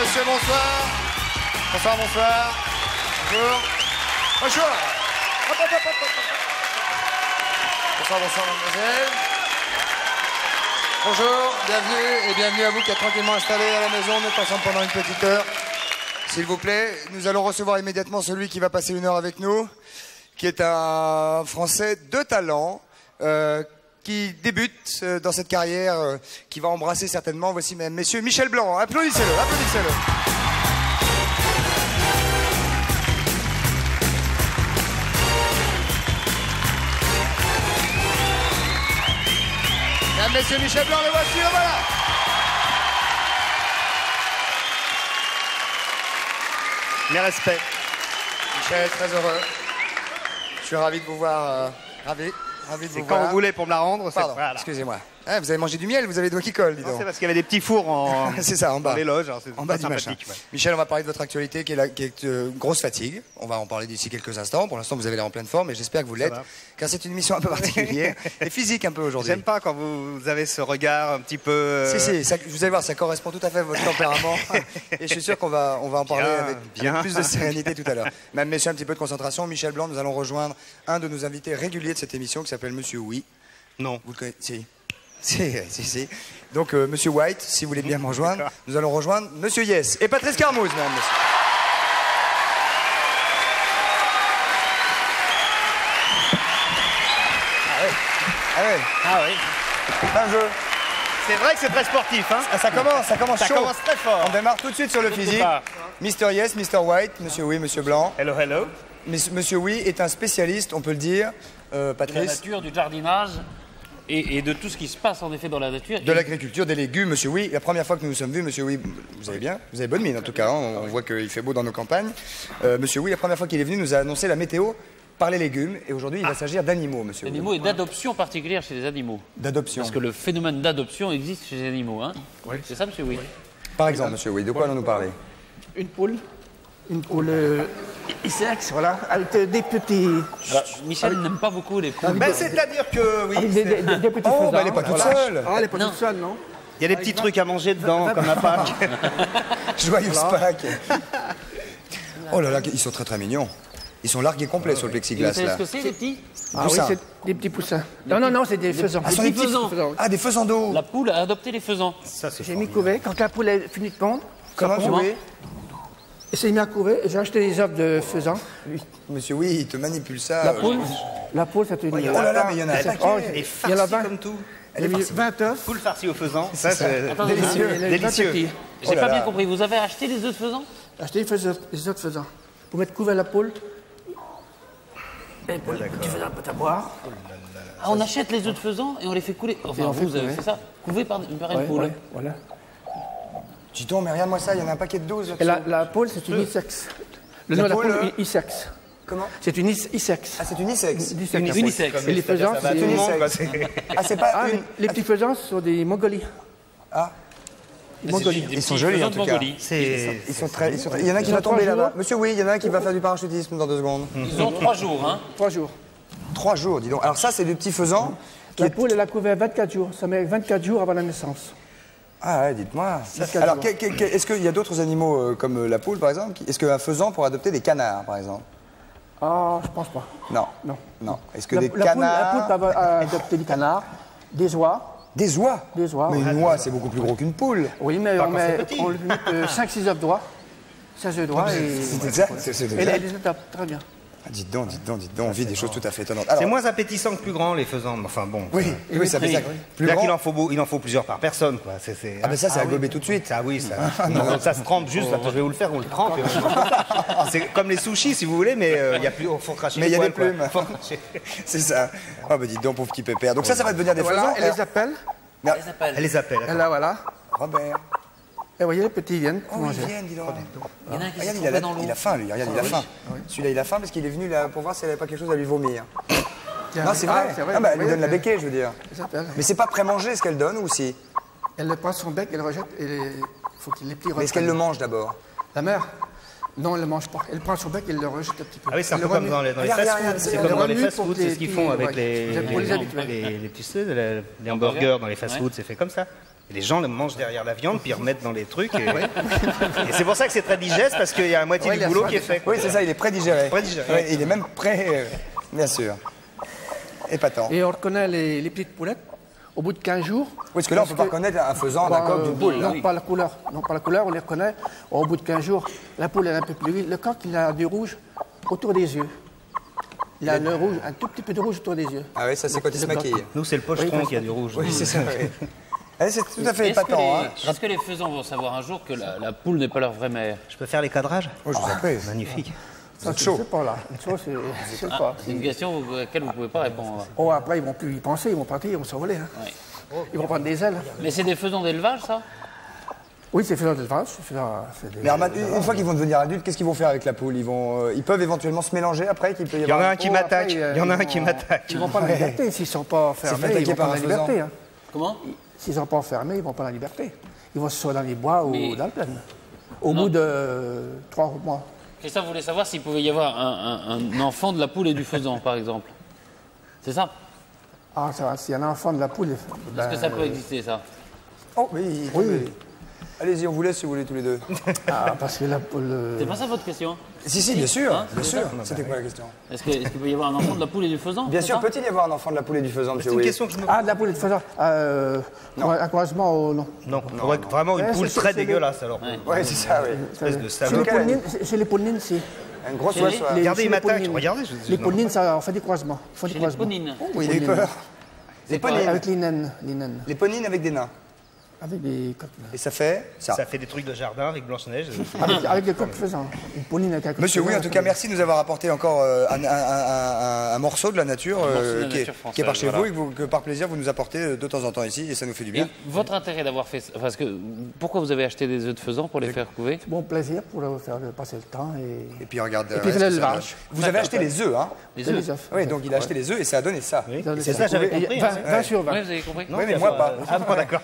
monsieur, bonsoir. Bonsoir, bonsoir. Bonjour. Bonjour. Hop, hop, hop, hop, hop. Bonsoir, bonsoir, mademoiselle. Bonjour, bienvenue et bienvenue à vous qui êtes tranquillement installés à la maison. Nous passons pendant une petite heure. S'il vous plaît, nous allons recevoir immédiatement celui qui va passer une heure avec nous, qui est un Français de talent, qui débute dans cette carrière, qui va embrasser certainement. Voici même messieurs Michel Blanc. Applaudissez-le, applaudissez-le. Mesdames, messieurs, Michel Blanc, le voici, le voilà. Mes respects. Michel, très heureux. Je suis ravi de vous voir. Ravi de vous voir. C'est quand vous voulez pour me la rendre. Pardon, voilà. excusez-moi. Ah, vous avez mangé du miel, vous avez les doigts qui collent, dis donc. C'est parce qu'il y avait des petits fours en... C'est ça, en bas. Dans les loges. En bas du machin. Ouais. Michel, on va parler de votre actualité qui est grosse fatigue. On va en parler d'ici quelques instants. Pour l'instant, vous avez l'air en pleine forme et j'espère que vous l'êtes. Car c'est une émission un peu particulière et physique un peu aujourd'hui. J'aime pas quand vous avez ce regard un petit peu... Si, ça, vous allez voir, ça correspond tout à fait à votre tempérament. Et je suis sûr qu'on va en parler avec plus de sérénité tout à l'heure. Mesdames, messieurs, un petit peu de concentration. Michel Blanc, nous allons rejoindre un de nos invités réguliers de cette émission qui s'appelle Monsieur Oui. Non. Vous le connaissez? Si. Donc, Monsieur White, si vous voulez bien me rejoindre, nous allons rejoindre Monsieur Yes et Patrice Carmouze, mesdames, messieurs. Ah oui. C'est un jeu. C'est vrai que c'est très sportif, hein. Ah, ça commence chaud. commence très fort. On démarre tout de suite sur le physique. Mr. Yes, Mr. White, Monsieur Oui, Monsieur Blanc. Hello, hello. Monsieur Oui est un spécialiste, on peut le dire, De Patrice. la nature, du jardinage et de tout ce qui se passe en effet dans la nature. De l'agriculture, des légumes, Monsieur Oui. La première fois que nous nous sommes vus, Monsieur Oui, vous allez bien? Vous avez bonne mine en tout cas, hein. On voit qu'il fait beau dans nos campagnes. Monsieur Oui, la première fois qu'il est venu, nous a annoncé la météo par les légumes. Et aujourd'hui, il va s'agir d'animaux, Monsieur Oui. Animaux et d'adoption particulière chez les animaux. D'adoption. Parce que le phénomène d'adoption existe chez les animaux, hein. Oui. C'est ça, monsieur Oui. Par exemple, Monsieur Oui, de quoi allons-nous parler? Une poule Isex, voilà, avec des petits... Alors, Michel n'aime pas beaucoup les poules. Ben, c'est-à-dire que, oui, Avec des petits Oh, faisans. bah, elle n'est pas toute voilà. seule. Ah, elle n'est pas toute seule, non? il y a des petits trucs à manger dedans, comme à Pâques. Joyeuse Pâques. Oh là là, ils sont très très mignons. Ils sont largués complets sur le Vous plexiglas savez là. ce que c'est, les petits? Ah oui, Poussins. c'est des petits poussins. Non, c'est des faisans. Ah, ce sont des petits faisans. Ah, des faisans d'eau. La poule a adopté les faisans. Ça, c'est J'ai mis couver. Quand la poule a fini de pondre, Comment Comment Oui. elle s'est mis à couver et j'ai acheté des œufs de faisans. Monsieur Oui, il te manipule ça. La poule, c'est une... Oh là là, mais il y en a un Oh, paquet. Et il y en a farci 20. comme tout. Elle a mis 20 œufs. Poule farcie au faisan. Ça, c'est Attendez, délicieux. Elle est Délicieux. 20 petits. J'ai Oh là pas là. bien compris. Vous avez acheté les œufs de faisan? J'ai acheté des œufs de faisans. Pour mettre couver la poule. Et pour tu fais un peu à boire. Ah, on achète les œufs de faisan et on les fait couler. Enfin, Et on fait vous avez couler. fait ça? Couver par une poule. Ouais, voilà. Dis donc, mais regarde-moi ça, il y en a un paquet de 12. Et la poule, c'est une Isex. Le nom de la poule, poule, Isex. Comment? C'est une Isex. Ah, c'est une Isex. Unisex. Et les faisans, Ça va à tout le monde, quoi, c'est- Ah, c'est pas Ah, une... les petits faisans sont des Mongolies. Ah, Des Mongolies. ils sont jolis en tout cas. Il y en a un qui Ils ont va tomber 3 là-bas. jours. Monsieur, oui, il y en a un qui va faire du parachutisme dans 2 secondes. Ils ont 3 jours, hein. 3 jours. 3 jours, dis donc. Alors ça, c'est du petit faisan. La poule, elle a couvé 24 jours. Ça met 24 jours avant la naissance. Ah ouais, dites-moi. 24 Alors, jours. est-ce qu'il y a d'autres animaux comme la poule, par exemple? Est-ce qu'un faisan pourrait adopter des canards, par exemple? Ah, je pense pas. Non. Non. Est-ce que La des poule canards... peut adopter des canards, des oies. Des oies? Des oies, Mais ouais. une oie, c'est beaucoup plus gros qu'une poule. Oui, mais on lui met 5-6 œufs d'oie. 16 œufs d'oie et... C'est ça? C'est Et déjà... elle les adopte très bien. Ah, dites donc, on vit des choses tout à fait étonnantes. Alors, C'est moins appétissant que plus grand, les faisans. Enfin bon. oui, ça fait ça. Plus Là grand... il en faut plusieurs par personne, quoi. Ah, mais ça, c'est à gober tout de suite. Ah oui, ça. Non, ça se trempe juste. Attends, je vais vous le faire, on le trempe. Et c'est comme les sushis, si vous voulez, mais il y a plus. Faut cracher. Mais il y a les des poils, plumes. quoi. Faut cracher. C'est ça. Ah, bah dites donc, pauvre petit pépère. Donc ça va devenir des Voilà, faisans. elle les appelle. Elle les appelle. Et là, voilà. Robert. Et vous voyez, les petits viennent Oh, pour manger. ils viennent, dis donc. Il y en a un qui Regarde, s'est trompé dans l'eau. il a faim, lui. Regarde, il a faim. Celui-là, il a faim parce qu'il est venu là pour voir s'il n'avait pas quelque chose à lui vomir. Non, c'est vrai. Ah, bah, elle lui donne la béquille, je veux dire. Elle s'appelle. Mais c'est pas pré-mangé ce qu'elle donne ou si? Elle le prend son bec, elle le rejette et il faut qu'il les plie. Mais est-ce qu'elle le mange d'abord? La mère? Non, elle ne le mange pas. Elle prend son bec et elle le rejette un petit peu. Ah oui, c'est un Elle peu le comme remue. dans les Regarde, fast-food. regarde, C'est elle comme dans les remue fast-food, pour c'est les ce qu'ils petits, font avec ouais. les Pour les habitués. tu sais, les hamburgers dans les fast-food, c'est fait comme ça. Et les gens le mangent derrière la viande, puis ils remettent dans les trucs. Et c'est pour ça que c'est très digeste, parce qu'il y a la moitié du boulot qui est fait. Oui, c'est ça, il est prédigéré. Prédigéré. Ouais, il est même prêt, bien sûr. Épatant. Et on reconnaît les petites poulettes au bout de 15 jours. Oui, parce que là, on ne peut pas reconnaître un faisan d'un coq d'une poule. Non, pas la couleur. Non, pas la couleur, on les reconnaît. Au bout de 15 jours, la poule elle est un peu plus vite. Le coq, il a du rouge autour des yeux. Il a le rouge, un tout petit peu de rouge autour des yeux. Ah oui, ça c'est quand il se maquille. Nous, c'est le pochetron qui a du rouge. Oui, c'est ça. Oui. Allez, c'est tout à fait Est-ce que, épatant. est-ce que les faisans vont savoir un jour que la poule n'est pas leur vraie mère? Je peux faire les cadrages? Oh, je vous en prie. Magnifique. Ça, je ne sais pas là. Ça, je sais pas. C'est une question à laquelle vous ne pouvez pas répondre. Oh, après, ils vont plus y penser, ils vont partir, ils vont s'envoler. Hein. Ouais. Ils vont prendre des ailes. Mais c'est des faisans d'élevage, ça? Oui, c'est faisant d'élevage. Mais alors, une fois qu'ils vont devenir adultes, qu'est-ce qu'ils vont faire avec la poule? Ils peuvent éventuellement se mélanger après qu'il peut y Il y en avoir... a un qui m'attaque. Il y en a un qui m'attaque. Ils vont prendre la liberté. S'ils ne sont pas fermés, fait ils vont attaquer par prendre la un faisan. liberté. Hein. Comment? S'ils ne sont pas enfermés, ils vont prendre la liberté. Ils vont se sauver dans les bois Mais- ou dans la plaine. Au bout de 3 mois. Christophe voulait savoir s'il pouvait y avoir un enfant de la poule et du faisan, par exemple. C'est ça? Ah, ça va, s'il y a un enfant de la poule... Est-ce que ça peut exister, ça? Oh, oui. Allez-y, on vous laisse si vous voulez tous les deux. Ah, parce que la poule... C'est pas ça votre question? Si, bien sûr. Hein, Bien c'est sûr. ça C'était quoi la question? Est-ce qu'il peut y avoir un enfant de la poule et du faisan? Bien c'est sûr, ça? peut-il y avoir un enfant de la poule et du faisan, monsieur C'est une Willy? question que je me... Ah, de la poule et de faisan. Un croisement au... Non. Non, vraiment une Ouais, poule c'est- très c'est le- dégueulasse, alors. Ouais. Oui, c'est ça, oui. Espèce de Chez salaud. les poulines, chez les poulines, c'est... Une grosse Chez les- soie. Regardez, chez il les m'attaque. poulines. Regardez, Les poulines, ça on fait des croisements. Ils font des Chez les croisements. ponines. Oui, il a eu peur. Les quoi? ponines. Avec les naines. Les naines. Les ponines avec des nains. Avec des coqs. Et ça fait ça. Ça fait des trucs de jardin avec Blanche-Neige. Avec des coqs faisans. Une pouline avec un coq Monsieur, oui, faisan, en tout ça cas, fait- merci de nous avoir apporté encore un morceau de la nature, morceau de la qui, est, nature qui est par française, chez voilà. vous et que par plaisir vous nous apportez de temps en temps ici et ça nous fait du Et bien. votre intérêt d'avoir fait ça, parce que pourquoi vous avez acheté des œufs de faisan pour les faire couver? Bon plaisir pour faire passer le temps et... Et puis regarde. Et puis reste, l'élevage. ça- Vous avez acheté les œufs, hein? Les C'est œufs. les œufs. Oui, donc il a acheté les œufs et ça a donné ça. Oui, Dans les c'est œufs. ça, j'avais Et compris. 20 sur 20. Oui, vous avez compris? Oui, mais moi pas. Ah bon, d'accord.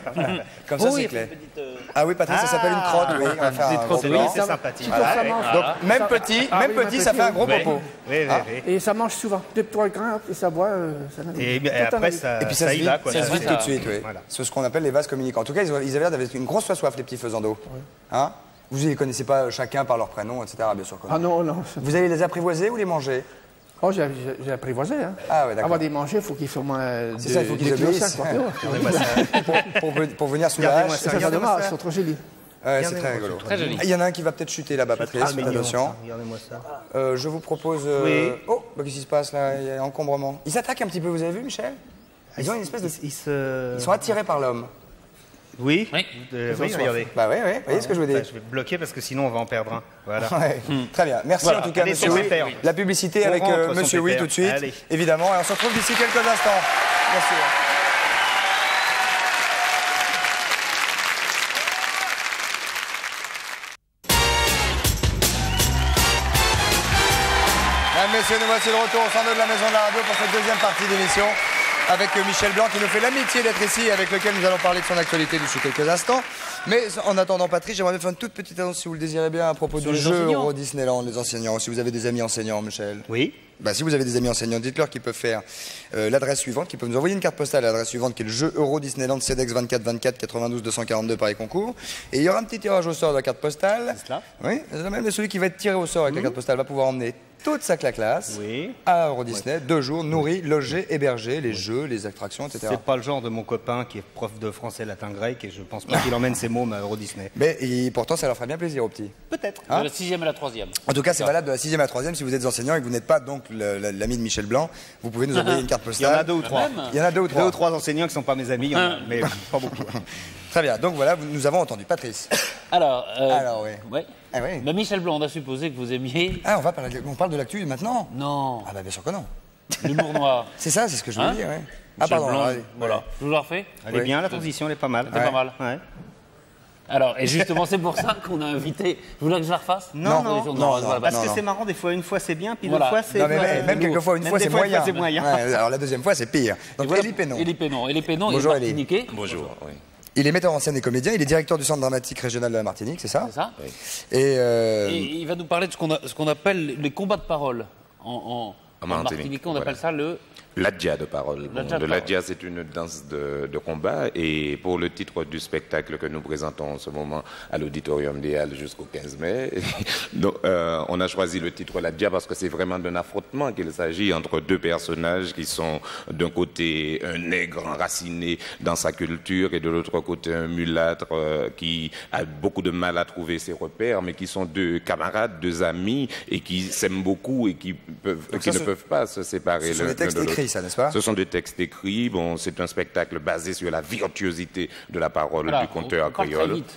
Comme ça, Oh, c'est il y a clair. fait une petite, Ah oui, Patrice, ça s'appelle une crotte, oui. On va faire un gros Oui, plan. c'est sympathique. Voilà. Ça mange. Donc, même petit, Ah même oui, petit, même ça petit, fait un oui. gros Oui, popo. oui, oui. Et ça mange souvent. 2-3 grains et ça boit. Ça donne- Et tout après, un- ça, Et puis ça ça se y vide, va, quoi. ça se vide ça. tout de suite, oui. Voilà. C'est ce qu'on appelle les vases communicants. En tout cas, ils avaient l'air d'avoir une grosse soif, les petits faisans d'eau. Hein? Vous ne les connaissez pas chacun par leur prénom, etc. Bien sûr. que non. Ah non, non. Vous allez les apprivoiser ou les manger? Oh, j'ai apprivoisé. Hein. Ah ouais, d'accord. Avant de les manger, il faut qu'ils fassent au moins C'est ça, il faut qu'ils obéissent. Pour venir sous la Regardez-moi hache. ça. Ça fait Regardez-moi dommage, ça. ils sont trop jolis. Ouais, c'est Regardez-moi très ça. rigolo. Très joli. Il y en a un qui va peut-être chuter là-bas, Patrice. Ah, Faites mignon, attention. ça. Regardez-moi ça. Je vous propose. Oui. Oh, bah, qu'est-ce qui se passe là? Il y a un encombrement. Ils s'attaquent un petit peu, vous avez vu, Michel? Ils ont une espèce de. Ils sont attirés par l'homme. Oui. Oui. Oui, regardez. Bah oui, oui. Vous voyez ce que je veux dire? Je vais bloquer parce que sinon on va en perdre un. Voilà. Ouais. Très bien. Merci Voilà. en tout cas, Allez, monsieur son Oui. pépère. La publicité On avec rentre, son monsieur Oui pépère. tout de suite. Allez. Évidemment. Et on se retrouve d'ici quelques instants. Bien sûr. Mesdames, messieurs, nous voici de retour au centre de la Maison de la Radio pour cette deuxième partie d'émission avec Michel Blanc qui nous fait l'amitié d'être ici, avec lequel nous allons parler de son actualité d'ici quelques instants. Mais en attendant, Patrice, j'aimerais bien faire une toute petite annonce, si vous le désirez bien, à propos Sur du les jeu enseignants. Euro Disneyland, les enseignants. Si vous avez des amis enseignants, Michel. Oui. Bah, si vous avez des amis enseignants, dites-leur qu'ils peuvent faire l'adresse suivante, qu'ils peuvent nous envoyer une carte postale à l'adresse suivante, qui est le jeu Euro Disneyland CEDEX 24 24 92 242 Paris Concours. Et il y aura un petit tirage au sort de la carte postale. C'est cela. Oui, mais celui qui va être tiré au sort avec la carte postale va pouvoir emmener toute sa classe Oui. à Euro Disney, 2 jours, nourri, logé, hébergé, les jeux, les attractions, etc. C'est pas le genre de mon copain qui est prof de français, latin, grec et je pense pas qu'il emmène ses mômes à Euro Disney. Mais pourtant, ça leur ferait bien plaisir aux petits. Peut-être. Hein De la 6e à la 3e. En tout cas, c'est valable de la 6e à la 3e. Si vous êtes enseignant et que vous n'êtes pas donc l'ami de Michel Blanc, vous pouvez nous envoyer une carte Il y postale. en a deux ou trois. Même. Il y en a deux ou trois. Deux ou trois enseignants qui sont pas mes amis, il y en a, mais pas beaucoup. Très bien. Donc voilà, nous avons entendu. Patrice. Alors, oui. ouais. Ah oui. Bah, Michel Blanc, on a supposé que vous aimiez. Ah, on parle de l'actu maintenant? Non, Ah bah bien sûr que non. l'humour noir. C'est ça, c'est ce que je voulais Hein dire, ouais. Ah Michel pardon, Blanc, allez. voilà. Je vous la refais. Elle est Oui. bien, la transition, elle est pas mal. C'est pas mal. Ouais. Alors, et justement, c'est pour ça qu'on a invité. Vous voulez que je la refasse Non, Pour les non, journaux, non, voilà, Parce bah, que non. c'est marrant, des fois, une fois c'est bien, puis Voilà. deux fois c'est. Non, mais même quelquefois, une Même fois, des c'est fois, une moyen. fois, c'est moyen. Ouais, alors la deuxième fois, c'est pire. et Donc voilà, Élie Pénon. Élie Pénon. Élie Pénon, Bonjour, il est Élie. martiniquais. Bonjour, oui. Il est metteur en scène et comédien. Il est directeur du Centre dramatique régional de la Martinique, c'est ça? C'est ça Et Et il va nous parler de ce qu'on appelle les combats de parole En Martinique, on appelle ça le... L'adja de parole. L'adja de parole. L'adja, c'est une danse de combat. Et pour le titre du spectacle que nous présentons en ce moment à l'Auditorium des Halles jusqu'au 15 mai, donc, on a choisi le titre l'adja parce que c'est vraiment d'un affrontement qu'il s'agit entre deux personnages qui sont d'un côté un nègre enraciné dans sa culture et de l'autre côté un mulâtre qui a beaucoup de mal à trouver ses repères, mais qui sont deux camarades, deux amis et qui s'aiment beaucoup et qui ne peuvent pas se séparer Ce sont des textes écrits, ça, n'est-ce pas? Ce sont des textes écrits. Bon, c'est un spectacle basé sur la virtuosité de la parole du conteur on parle créole. très vite.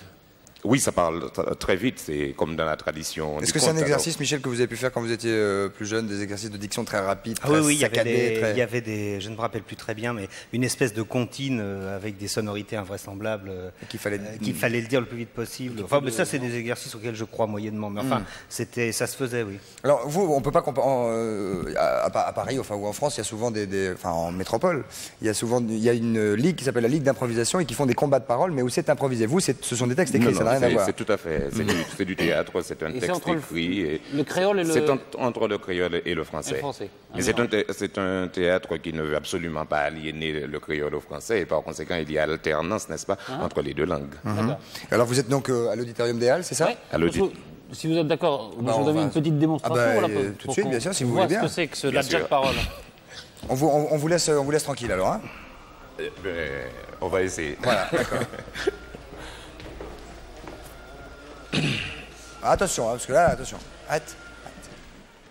Oui, ça parle très vite, c'est comme dans la tradition. Est-ce que c'est un exercice, Michel, que vous avez pu faire quand vous étiez plus jeune, des exercices de diction très rapides, Ah très oui, il saccadés, y avait des, je ne me rappelle plus très bien, mais une espèce de comptine avec des sonorités invraisemblables qu'il fallait le dire le plus vite possible. Enfin, mais ça, c'est des exercices auxquels je crois moyennement. Mais enfin, ça se faisait, oui. Alors, vous, on peut pas à Paris, enfin, ou en France, il y a souvent enfin, en métropole, il y a une ligue qui s'appelle la Ligue d'improvisation et qui font des combats de parole, mais où c'est improvisé. Vous, ce sont des textes écrits, ça n'a rien à voir. C'est tout à fait, c'est du théâtre, c'est un texte écrit. Le créole et le... C'est entre le créole et le français. Mais c'est un théâtre qui ne veut absolument pas aliéner le créole au français, et par conséquent, il y a alternance, n'est-ce pas, entre les deux langues. Alors, vous êtes donc à l'Auditorium des Halles, c'est ça? Si vous êtes d'accord, je vous donne une petite démonstration. Tout de suite, bien sûr, si vous voulez bien. Ce que c'est que l'adja de parole. On vous laisse tranquille alors, hein? On va essayer. Voilà, d'accord. Attention, hein, parce que là, attention. Arrête.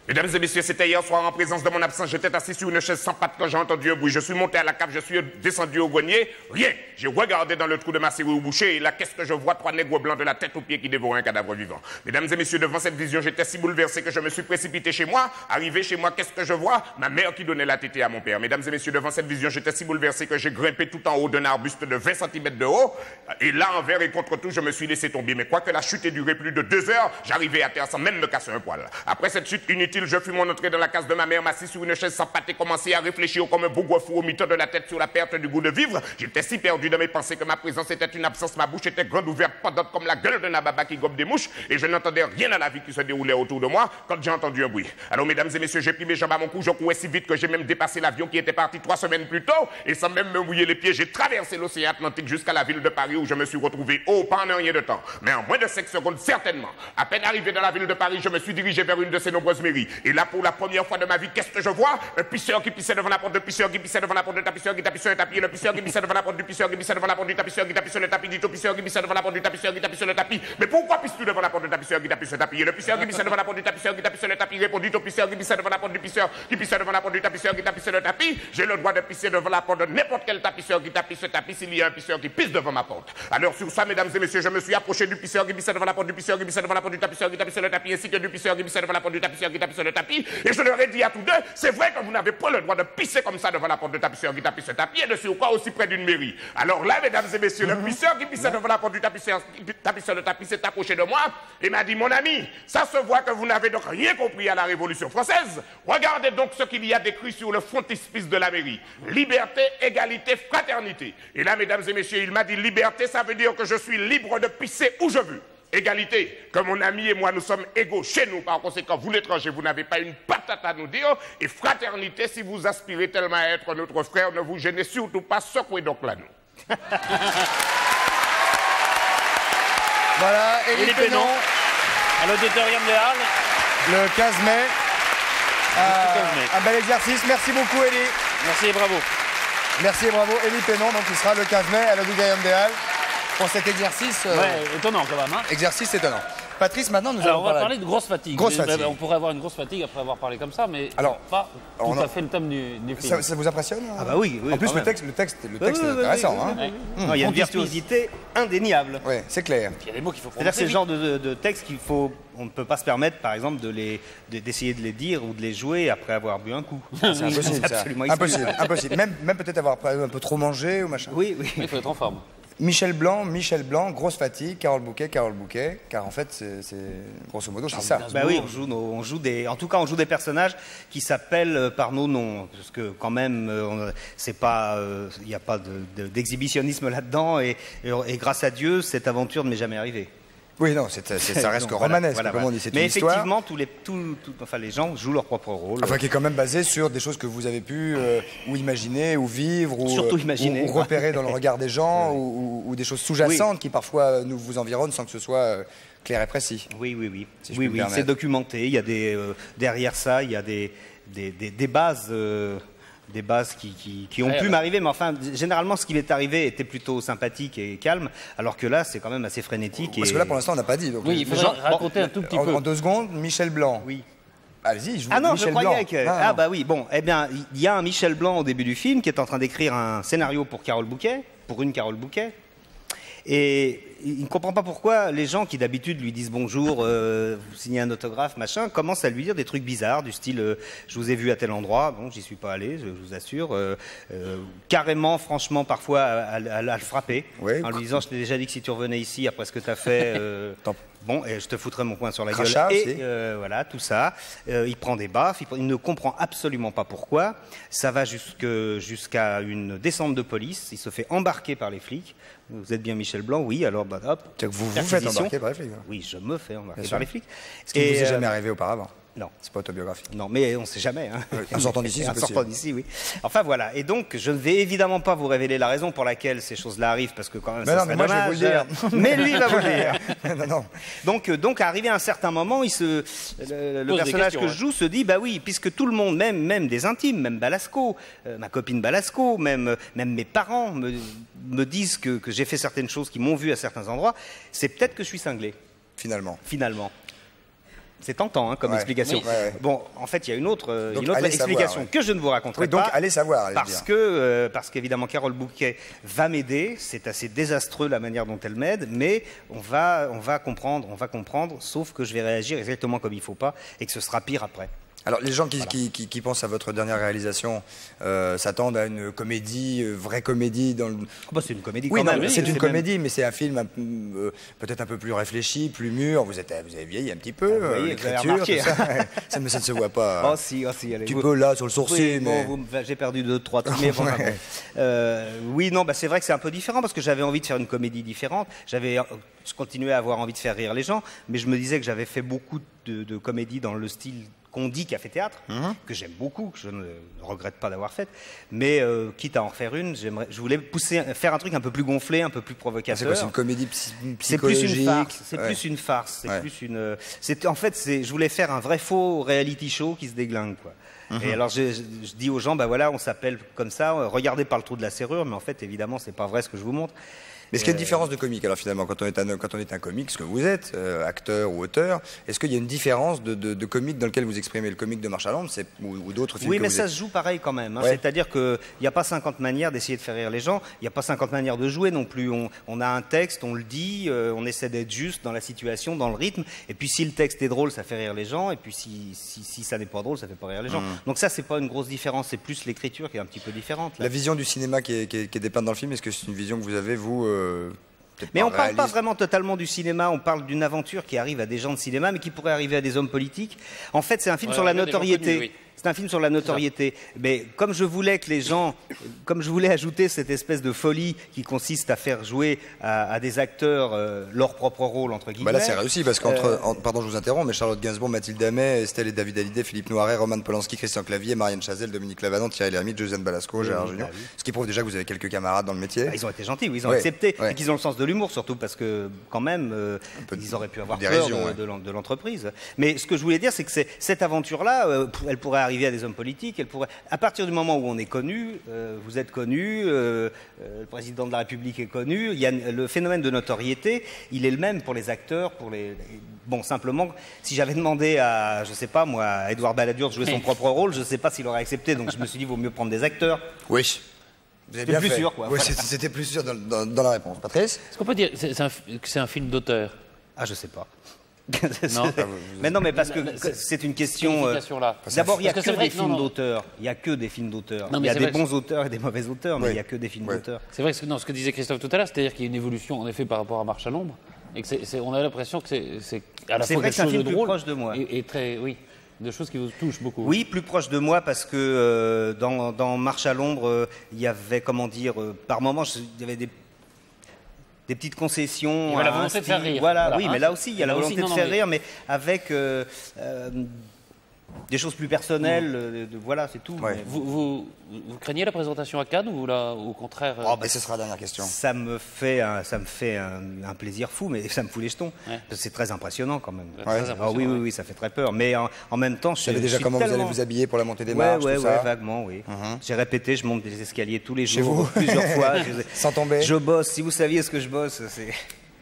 Mesdames et messieurs, c'était hier soir en présence de mon absent. J'étais assis sur une chaise sans pattes quand j'ai entendu un bruit. Je suis monté à la cave, je suis descendu au grenier. Rien. J'ai regardé dans le trou de ma serrure bouchée et là, qu'est-ce que je vois? 3 nègres blancs de la tête aux pieds qui dévoraient un cadavre vivant. Mesdames et messieurs, devant cette vision, j'étais si bouleversé que je me suis précipité chez moi. Arrivé chez moi, qu'est-ce que je vois? Ma mère qui donnait la tétée à mon père. Mesdames et messieurs, devant cette vision, j'étais si bouleversé que j'ai grimpé tout en haut d'un arbuste de 20 cm de haut. Et là, envers et contre tout, je me suis laissé tomber. Mais quoique la chute ait duré plus de 2 heures, j'arrivais à terre sans même me casser un poil. Après cette chute inutile, je fus mon entrée dans la case de ma mère, m'assis sur une chaise sans pattes et commencer à réfléchir comme un bourgeois fou au miteux de la tête sur la perte du goût de vivre. J'étais si perdu dans mes pensées que ma présence était une absence. Ma bouche était grande ouverte, pendante comme la gueule d'un ababa qui gobe des mouches, et je n'entendais rien à la vie qui se déroulait autour de moi quand j'ai entendu un bruit. Alors, mesdames et messieurs, j'ai pris mes jambes à mon cou, je courais si vite que j'ai même dépassé l'avion qui était parti 3 semaines plus tôt, et sans même me mouiller les pieds, j'ai traversé l'océan Atlantique jusqu'à la ville de Paris où je me suis retrouvé haut pendant rien de temps. Mais en moins de 5 secondes, certainement. À peine arrivé dans la ville de Paris, je me suis dirigé vers une de ces nombreuses mairies. Et là, pour la première fois de ma vie, qu'est-ce que je vois? Un pisseur qui pissait devant la porte de pisseur, qui pissait devant la porte de tapisseur, qui tapissait le tapis, et le pisseur qui pissait devant la porte du pisseur, qui pissait devant la porte du tapisseur, qui tapissait le tapis, dit au pisseur qui pissait devant la porte du tapisseur, qui tapissait le tapis. Mais pourquoi pisses-tu devant la porte du tapisseur, qui tapissait le tapis? Et le pisseur qui pissait devant la porte du tapisseur, qui tapissait le tapis, répondit au pisseur qui pissait devant la porte du pisseur, qui pissait devant la porte du tapisseur, qui tapissait le tapis. J'ai le droit de pisser devant la porte de n'importe quel tapisseur qui tapisse ce tapis s'il y a un pisseur qui pisse devant ma porte. Alors sur ça, mesdames et messieurs, je me suis approché du pisseur qui pissait devant la porte du pisseur, qui pissait devant la porte du tapisseur, qui tapissait le tapis, ainsi que du pisseur qui pissait devant la porte du tapisseur, qui tapissait le tapis. Et je leur ai dit à tous deux, c'est vrai que vous n'avez pas le droit de pisser comme ça devant la porte du tapisseur qui tapisse ce tapis, et de surcroît aussi près d'une mairie. Alors là, mesdames et messieurs, le pisseur qui pissait devant la porte du tapisseur, qui tapissait le tapis, s'est approché de moi et m'a dit, mon ami, ça se voit que vous n'avez donc rien compris à la Révolution française. Regardez donc ce qu'il y a décrit sur le frontispice de la mairie. Liberté, égalité, fraternité. Et là, mesdames et messieurs, il m'a dit, liberté, ça veut dire que je suis libre de pisser où je veux. Égalité, que mon ami et moi, nous sommes égaux chez nous. Par conséquent, vous l'étranger, vous n'avez pas une patate à nous dire. Et fraternité, si vous aspirez tellement à être notre frère, ne vous gênez surtout pas, secouez donc l'anneau. Voilà, Élie Pénon, à l'Auditorium des Halles. le 15 mai. Un bel exercice. Merci beaucoup, Élie. Merci et bravo. Merci et bravo. Élie Pénon, donc il sera le 15 mai à l'Auditorium des Halles pour cet exercice. Ouais, étonnant quand même. Hein. Exercice étonnant. Patrice, maintenant nous Alors, allons on va parler de grosse fatigue. Grosse fatigue. On pourrait avoir une grosse fatigue après avoir parlé comme ça, mais alors, pas tout à fait le thème du film. Ça vous impressionne? Ah bah oui, oui. En plus, le texte est intéressant. Oui, oui, oui. Non, il y a une virtuosité indéniable. Oui, c'est clair. Il y a des mots qu'il faut C'est-à-dire que c'est le genre de texte qu'il faut... On ne peut pas se permettre, par exemple, d'essayer de les dire ou de les jouer après avoir bu un coup. C'est impossible. C'est absolument Impossible. Même peut-être avoir un peu trop mangé ou machin. Oui, oui. Il faut être en forme. Michel Blanc, grosse fatigue, Carole Bouquet, car en fait, c'est grosso modo, c'est ça. Bah oui, on joue des personnages qui s'appellent par nos noms, parce que quand même, il n'y a pas d'exhibitionnisme là-dedans, et grâce à Dieu, cette aventure ne m'est jamais arrivée. Oui, non, ça reste que romanesque, comme on dit, c'est une histoire. Mais effectivement, les gens jouent leur propre rôle. Enfin, qui est quand même basé sur des choses que vous avez pu ou imaginer, ou vivre, ou, surtout imaginer, ou repérer dans le regard des gens, ou des choses sous-jacentes qui parfois nous vous environnent sans que ce soit clair et précis. Oui, Si je puis me permettre. c'est documenté. Il y a derrière ça, il y a des bases. Des bases qui ont pu m'arriver, mais enfin, généralement, ce qui m'est arrivé était plutôt sympathique et calme, alors que là, c'est quand même assez frénétique. Parce que là, pour l'instant, on n'a pas dit. Donc, oui, il faudrait raconter un tout petit peu. En 2 secondes, Michel Blanc. Oui. Allez-y, je vous Ah non, Michel je croyais Blanc. que... Ah bah oui, bon, eh bien, il y a un Michel Blanc au début du film qui est en train d'écrire un scénario pour Carole Bouquet, pour une Carole Bouquet, et il ne comprend pas pourquoi les gens qui d'habitude lui disent bonjour, vous signez un autographe, machin, commencent à lui dire des trucs bizarres du style je vous ai vu à tel endroit, bon, j'y suis pas allé, je vous assure, carrément, franchement, parfois à le frapper, oui, en lui disant je t'ai déjà dit que si tu revenais ici après ce que tu as fait, bon, et je te foutrais mon poing sur la Crachat gueule. aussi. Et voilà, tout ça. Il prend des baffes, il ne comprend absolument pas pourquoi. Ça va jusqu'à une descente de police. Il se fait embarquer par les flics. Vous êtes bien Michel Blanc? Oui, alors bah, hop. Vous vous faites embarquer par les flics. Oui, je me fais embarquer Bien par sûr. les flics. Ce qui ne vous est jamais arrivé auparavant. Non. C'est pas autobiographique. Non, mais on ne sait jamais. Hein. En sortant d'ici, c'est En sortant possible. d'ici, oui. Enfin voilà. Et donc, je ne vais évidemment pas vous révéler la raison pour laquelle ces choses-là arrivent, parce que quand même, Mais ça non, serait mais moi, je vais dommage. vous le dire. Mais lui, il va vous le dire. Non. Donc, arrivé à un certain moment, le Pose des personnage questions, que je joue se dit, bah oui, puisque tout le monde, même des intimes, même Balasco, ma copine Balasco, même mes parents me disent que j'ai fait certaines choses qui m'ont vu à certains endroits, c'est peut-être que je suis cinglé, Finalement. C'est tentant comme explication. Oui. Ouais. Bon, en fait, il y a une autre allez explication savoir, ouais. que je ne vous raconterai Oui, donc pas. allez savoir, allez parce qu'évidemment, Carole Bouquet va m'aider. C'est assez désastreux la manière dont elle m'aide, mais on va comprendre, sauf que je vais réagir exactement comme il ne faut pas et que ce sera pire après. Alors, les gens qui pensent à votre dernière réalisation s'attendent à une comédie, vraie comédie dans le... Bah, c'est une comédie Oui, quand non, même. mais c'est une même- comédie, mais c'est un film peut-être un peu plus réfléchi, plus mûr. Vous avez vieilli un petit peu, vous voyez, vous avez l'écriture, remarqué. tout ça. Mais ça ne se voit pas. Oh si, allez. Tu peux là, sur le sourcil, Oui, mais... bon, j'ai perdu 2-3 trucs, mais bon, Ouais. oui, non, bah, c'est vrai que c'est un peu différent parce que j'avais envie de faire une comédie différente. Je continuais à avoir envie de faire rire les gens, mais je me disais que j'avais fait beaucoup de comédies dans le style qu'on dit café-théâtre, que j'aime beaucoup, que je ne regrette pas d'avoir fait, mais quitte à en refaire une, je voulais faire un truc un peu plus gonflé, un peu plus C'est provocateur. quoi, c'est une comédie C'est plus psychologique? une farce. C'est Ouais. plus une farce. C'est Ouais. plus une. En fait, je voulais faire un vrai faux reality show qui se déglingue, quoi. Et alors je dis aux gens, bah voilà, on s'appelle comme ça. Regardez par le trou de la serrure, mais en fait, évidemment, c'est pas vrai ce que je vous montre. Mais est-ce qu'il y a une différence de comique, alors finalement, quand on est un comique, ce que vous êtes, acteur ou auteur, est-ce qu'il y a une différence de comique dans lequel vous exprimez? Le comique de Marche à l'ombre ou d'autres films Oui, que mais vous ça êtes... se joue pareil quand même. Hein. Ouais. C'est-à-dire qu'il n'y a pas 50 manières d'essayer de faire rire les gens. Il n'y a pas 50 manières de jouer non plus. On a un texte, on le dit, on essaie d'être juste dans la situation, dans le rythme. Et puis si le texte est drôle, ça fait rire les gens. Et puis si ça n'est pas drôle, ça fait pas rire les gens. Donc ça, c'est pas une grosse différence. C'est plus l'écriture qui est un petit peu différente. Là. La vision du cinéma qui est dépeinte dans le film, est-ce que c'est une vision que vous avez, vous peut-être Mais on parle pas réaliste? vraiment totalement du cinéma, on parle d'une aventure qui arrive à des gens de cinéma, mais qui pourrait arriver à des hommes politiques. En fait, c'est un film Ouais, sur la des gens notoriété. connus, oui. C'est un film sur la notoriété. Mais comme je voulais que les gens, comme je voulais ajouter cette espèce de folie qui consiste à faire jouer à des acteurs leur propre rôle, entre guillemets. Bah là, c'est réussi parce pardon, je vous interromps, mais Charlotte Gainsbourg, Mathilde Amet, Estelle et David Hallyday, Philippe Noiret, Roman Polanski, Christian Clavier, Marianne Chazelle, Dominique Lavadon, Thierry Lhermitte, Josiane Balasco, Gérard Jugnot. bah oui. Ce qui prouve déjà que vous avez quelques camarades dans le métier. Ils ont été gentils, oui, ils ont Ouais, accepté, ouais. et qu'ils ont le sens de l'humour surtout, parce que quand même, peu ils auraient pu avoir de peur dérision, ouais. de l'entreprise. Mais ce que je voulais dire, c'est que cette aventure-là, elle pourrait arriver à des hommes politiques, à partir du moment où on est connu, vous êtes connu, le président de la République est connu, il y a le phénomène de notoriété, il est le même pour les acteurs, Bon, simplement, si j'avais demandé à, je sais pas moi, à Édouard Balladur de jouer son propre rôle, je sais pas s'il aurait accepté, donc je me suis dit, il vaut mieux prendre des acteurs. Oui. Vous avez C'était bien plus fait. sûr, quoi. Oui, Voilà. c'était plus sûr dans la réponse. Patrice? Est-ce qu'on peut dire que c'est un film d'auteur? Ah, je sais pas. Non. Mais non, mais parce que Non, c'est- c'est une question. Signification-là. D'abord, il n'y a Parce que que c'est vrai des que- non, films non. d'auteurs. Il n'y a que des films d'auteurs. Non, Il mais y a c'est des vrai que- bons auteurs et des mauvais auteurs, mais Oui. il n'y a que des films Oui. d'auteurs. C'est vrai que ce que disait Christophe tout à l'heure, c'est-à-dire qu'il y a une évolution en effet par rapport à Marche à l'ombre, et que on a l'impression que c'est à la C'est fois vrai quelque que c'est un chose film de plus drôle proche de moi. et très de choses qui vous touchent beaucoup. Oui, plus proche de moi parce que dans Marche à l'ombre, il y avait, comment dire, par moments, il y avait des des petites concessions. Il y a la à un volonté de faire style. rire. Voilà, Voilà, oui, hein, mais là aussi, il y a la là volonté aussi, de non, faire mais- rire, mais avec des choses plus personnelles. Voilà, c'est tout. Ouais. Mais Vous craignez la présentation à Cannes ou au contraire Oh, bah, ce sera la dernière question. ça me fait un plaisir fou, mais ça me fout les jetons. Ouais. Parce que c'est très impressionnant quand même. Très impressionnant, Ah oui, oui, ouais. oui, ça fait très peur. Mais en même temps, Vous savez déjà comment vous allez vous habiller pour la montée des marches, Ouais, tout ça vaguement, oui. Mhm. J'ai répété, je monte des escaliers tous les Chez jours, vous plusieurs fois. Sans tomber. Je bosse. Si vous saviez ce que je bosse, c'est.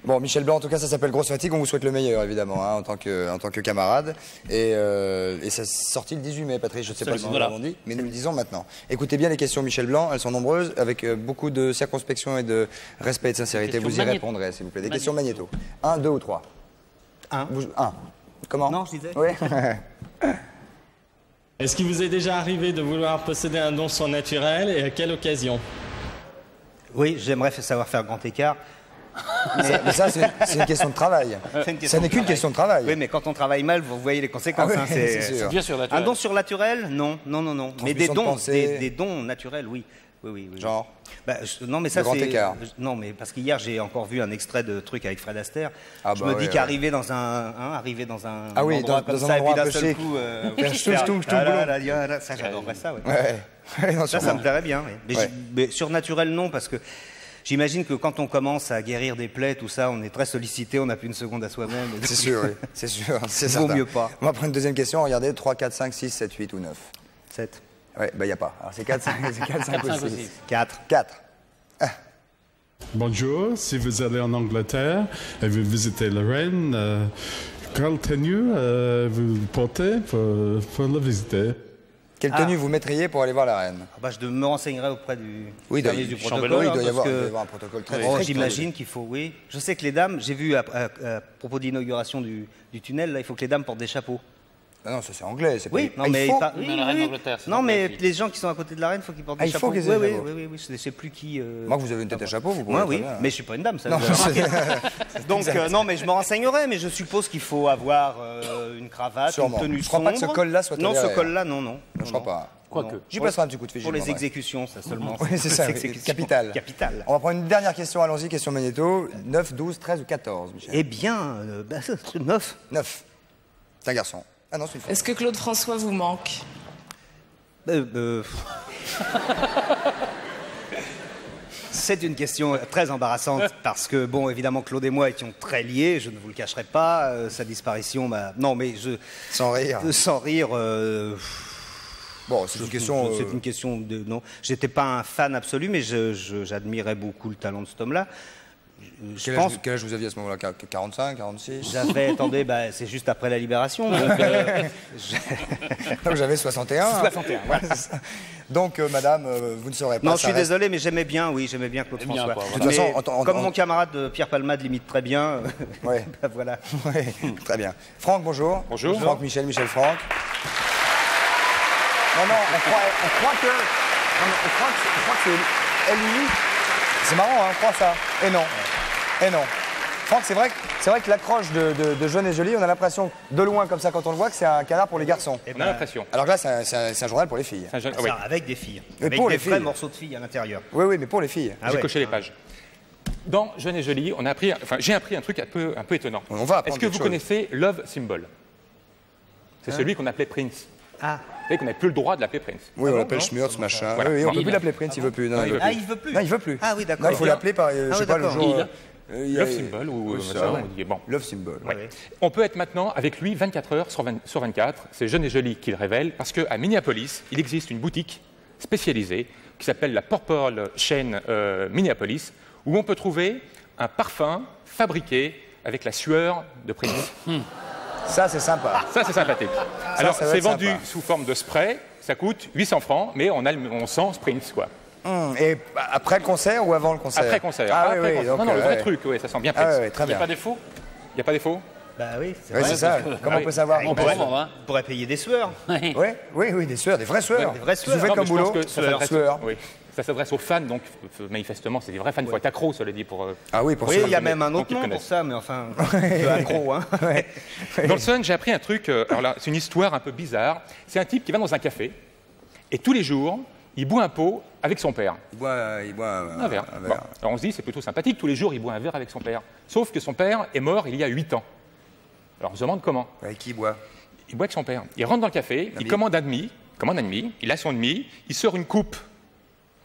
Bon, Michel Blanc, en tout cas, ça s'appelle Grosse Fatigue. On vous souhaite le meilleur, évidemment, hein, en tant que camarade. Et ça sorti le 18 mai, Patrice. Je ne sais pas si nous Voilà. l'avons dit, mais nous le disons maintenant. Écoutez bien les questions, Michel Blanc. Elles sont nombreuses, avec beaucoup de circonspection et de respect et de sincérité. Questions Vous y magnéto. répondrez, s'il vous plaît. Des questions magnéto. 1, 2 ou 3 Un. 1. Comment Non, je disais. Oui. Est-ce qu'il vous est déjà arrivé de vouloir posséder un don surnaturel et à quelle occasion? Oui, j'aimerais savoir faire grand écart. Mais ça, c'est une question de travail. C'est une question Ça n'est de qu'une travail. question de travail. Oui, mais quand on travaille mal, vous voyez les conséquences. Ah oui, hein, c'est sûr. Bien sûr, naturel. Un don surnaturel, non. Mais des Transmission de dons, pensée. des dons naturels, oui. Oui. Genre Non, mais ça Le grand c'est. écart. Non, mais parce qu'hier j'ai encore vu un extrait de truc avec Fred Astaire. Ah je bah me ouais, dis ouais. qu'arriver dans un Ah oui, endroit dans comme un ça, endroit et puis un d'un peu seul chic. coup, Faire ch'touf, ch'touf, ch'touf, boulot. ça j'adorerais ça. Ouais. Ouais. Non, Ça sûrement. me plairait bien. Oui. Mais, Ouais. mais surnaturel non, parce que j'imagine que quand on commence à guérir des plaies, tout ça, on est très sollicité, on n'a plus une seconde à soi-même. C'est sûr, oui. C'est sûr. C'est Vaut certain. mieux pas. On va prendre une deuxième question. Regardez, 3, 4, 5, 6, 7, 8 ou 9. 7. Ouais, bah il n'y a pas. Alors c'est 4, 5, 5 ou 5 6. aussi. 4. 4. Bonjour, si vous allez en Angleterre et vous visitez la reine, quelle tenue vous portez pour la visiter? Quelle tenue vous mettriez pour aller voir la reine? Je me renseignerai auprès du Oui, service du protocole. oui, il doit y parce avoir un protocole très Oh, strict. j'imagine qu'il faut, oui. Je sais que les dames, j'ai vu à propos de l'inauguration du tunnel, là, il faut que les dames portent des chapeaux. Ah non, ça c'est anglais. C'est Oui, pas... non, Ah, mais, il faut oui, Mais la reine oui. d'Angleterre, c'est Non, mais anglais aussi. les gens qui sont à côté de la reine, il faut qu'ils portent Ah, des il faut chapeaux. qu'ils aient des chapeaux. Oui, je ne sais plus qui. Moi, vous avez une tête à chapeau, vous pouvez. Moi, très oui, bien. mais je suis pas une dame, ça. Non, vous avez remarqué. Donc, non, mais je me renseignerai, mais je suppose qu'il faut avoir une cravate, Sûrement. une tenue Je crois pas que ce sombre. col-là soit Non, ce toléré. col-là, non. Je crois pas. Quoique. J'y passerai un petit coup de fil. Pour je les demanderai. exécutions, ça seulement. Oui, c'est ça. Les oui. exécutions. Capital. Capital. On va prendre une dernière question. Allons-y, question magnéto. 9, 12, 13 ou 14, Michel? Eh bien, 9. 9. C'est un garçon. Ah non, c'est une femme. Est-ce que Claude François vous manque? C'est une question très embarrassante parce que, bon, évidemment, Claude et moi étions très liés, je ne vous le cacherai pas. Sa disparition, non, mais Sans rire. sans rire. Bon, c'est une question. C'est une question de. Non, j'étais pas un fan absolu, mais j'admirais beaucoup le talent de cet homme-là. Je pense. Quel âge vous aviez à ce moment-là? 45, 46? Attendez, c'est juste après la libération. Donc, Donc j'avais 61. 61, voilà. Donc, madame, vous ne saurez pas. Non, je ça suis reste- désolé, mais j'aimais bien Claude bien, François. quoi, voilà. De toute Mais façon, comme mon camarade Pierre Palmade l'imite très bien, Ouais. voilà. Oui, très bien. Franck, bonjour. Bonjour. Franck, Michel Franck. Non, on croit que c'est LUI. C'est marrant, hein, on croit ça. Et non. Franck, c'est vrai que l'accroche de Jeune et Jolie, on a l'impression, de loin comme ça, quand on le voit, que c'est un canard pour les garçons. On a l'impression. Alors que là, c'est un journal pour les filles. Ah oui. Ça, avec des filles. Mais Avec pour des les vrais filles. morceaux de filles à l'intérieur. Oui, mais pour les filles. Ah J'ai ouais. coché les pages. Dans Jeune et Jolie, j'ai appris un truc un peu étonnant. On va apprendre Est-ce que quelque vous chose. connaissez Love Symbol? C'est celui qu'on appelait Prince. Ah. Vous savez qu'on n'avait plus le droit de l'appeler Prince. Oui, on bon, l'appelle non, Schmurtz, machin. Voilà. Oui, on peut Il plus a- l'appeler Prince, il veut plus. Non, il veut plus. Ah, il veut plus. Non, il veut plus. Ah oui, d'accord. Non, il faut l'appeler par, je Ah sais oui, pas, le d'accord. jour. Il Love Symbol ou oui, ça, ça, on dit, bon. Love Symbol. Ouais. On peut être maintenant avec lui 24 heures sur 24. C'est Jeune et Jolie qui le révèle parce qu'à Minneapolis, il existe une boutique spécialisée qui s'appelle la Purple Chain Minneapolis où on peut trouver un parfum fabriqué avec la sueur de Prince. Ça, c'est sympa. Ça, c'est sympathique. Alors, ça va c'est être vendu sympa. sous forme de spray. Ça coûte 800 francs, mais on sent Prince, quoi. Et après le concert ou avant le concert? Après concert. Ah Après oui, oui. concert. donc, Non, le vrai ouais. truc, ouais, ça sent bien Prince. Ah oui, très Il n'y a bien. pas défaut? Il n'y a pas défaut? Bah oui, c'est Oui, vrai. c'est ça. Comment on peut savoir? On peut vendre, hein. On pourrait payer des sueurs. Oui, des sueurs, des vraies sueurs. Des vraies sueurs. Vous faites Non, comme mais je pense boulot? que ça s'adresse- Sueur. oui. Ça s'adresse aux fans, donc manifestement, c'est des vrais fans. Il faut être accro, cela dit, pour... Ah oui, pour Oui, ceux il y a qui- même un donc autre ils nom pour connaissent. ça, mais enfin, un peu accro, hein. Ouais. Dans le Sun, j'ai appris un truc, alors là, c'est une histoire un peu bizarre. C'est un type qui va dans un café, et tous les jours, il boit un pot avec son père. Il boit Un verre. Bon. Alors on se dit, c'est plutôt sympathique, tous les jours, il boit un verre avec son père. Sauf que son père est mort il y a 8 ans. Alors on se demande comment. Avec qui il boit? Il boit avec son père. Il rentre dans le café, il commande un demi, il a son demi, il sort une coupe,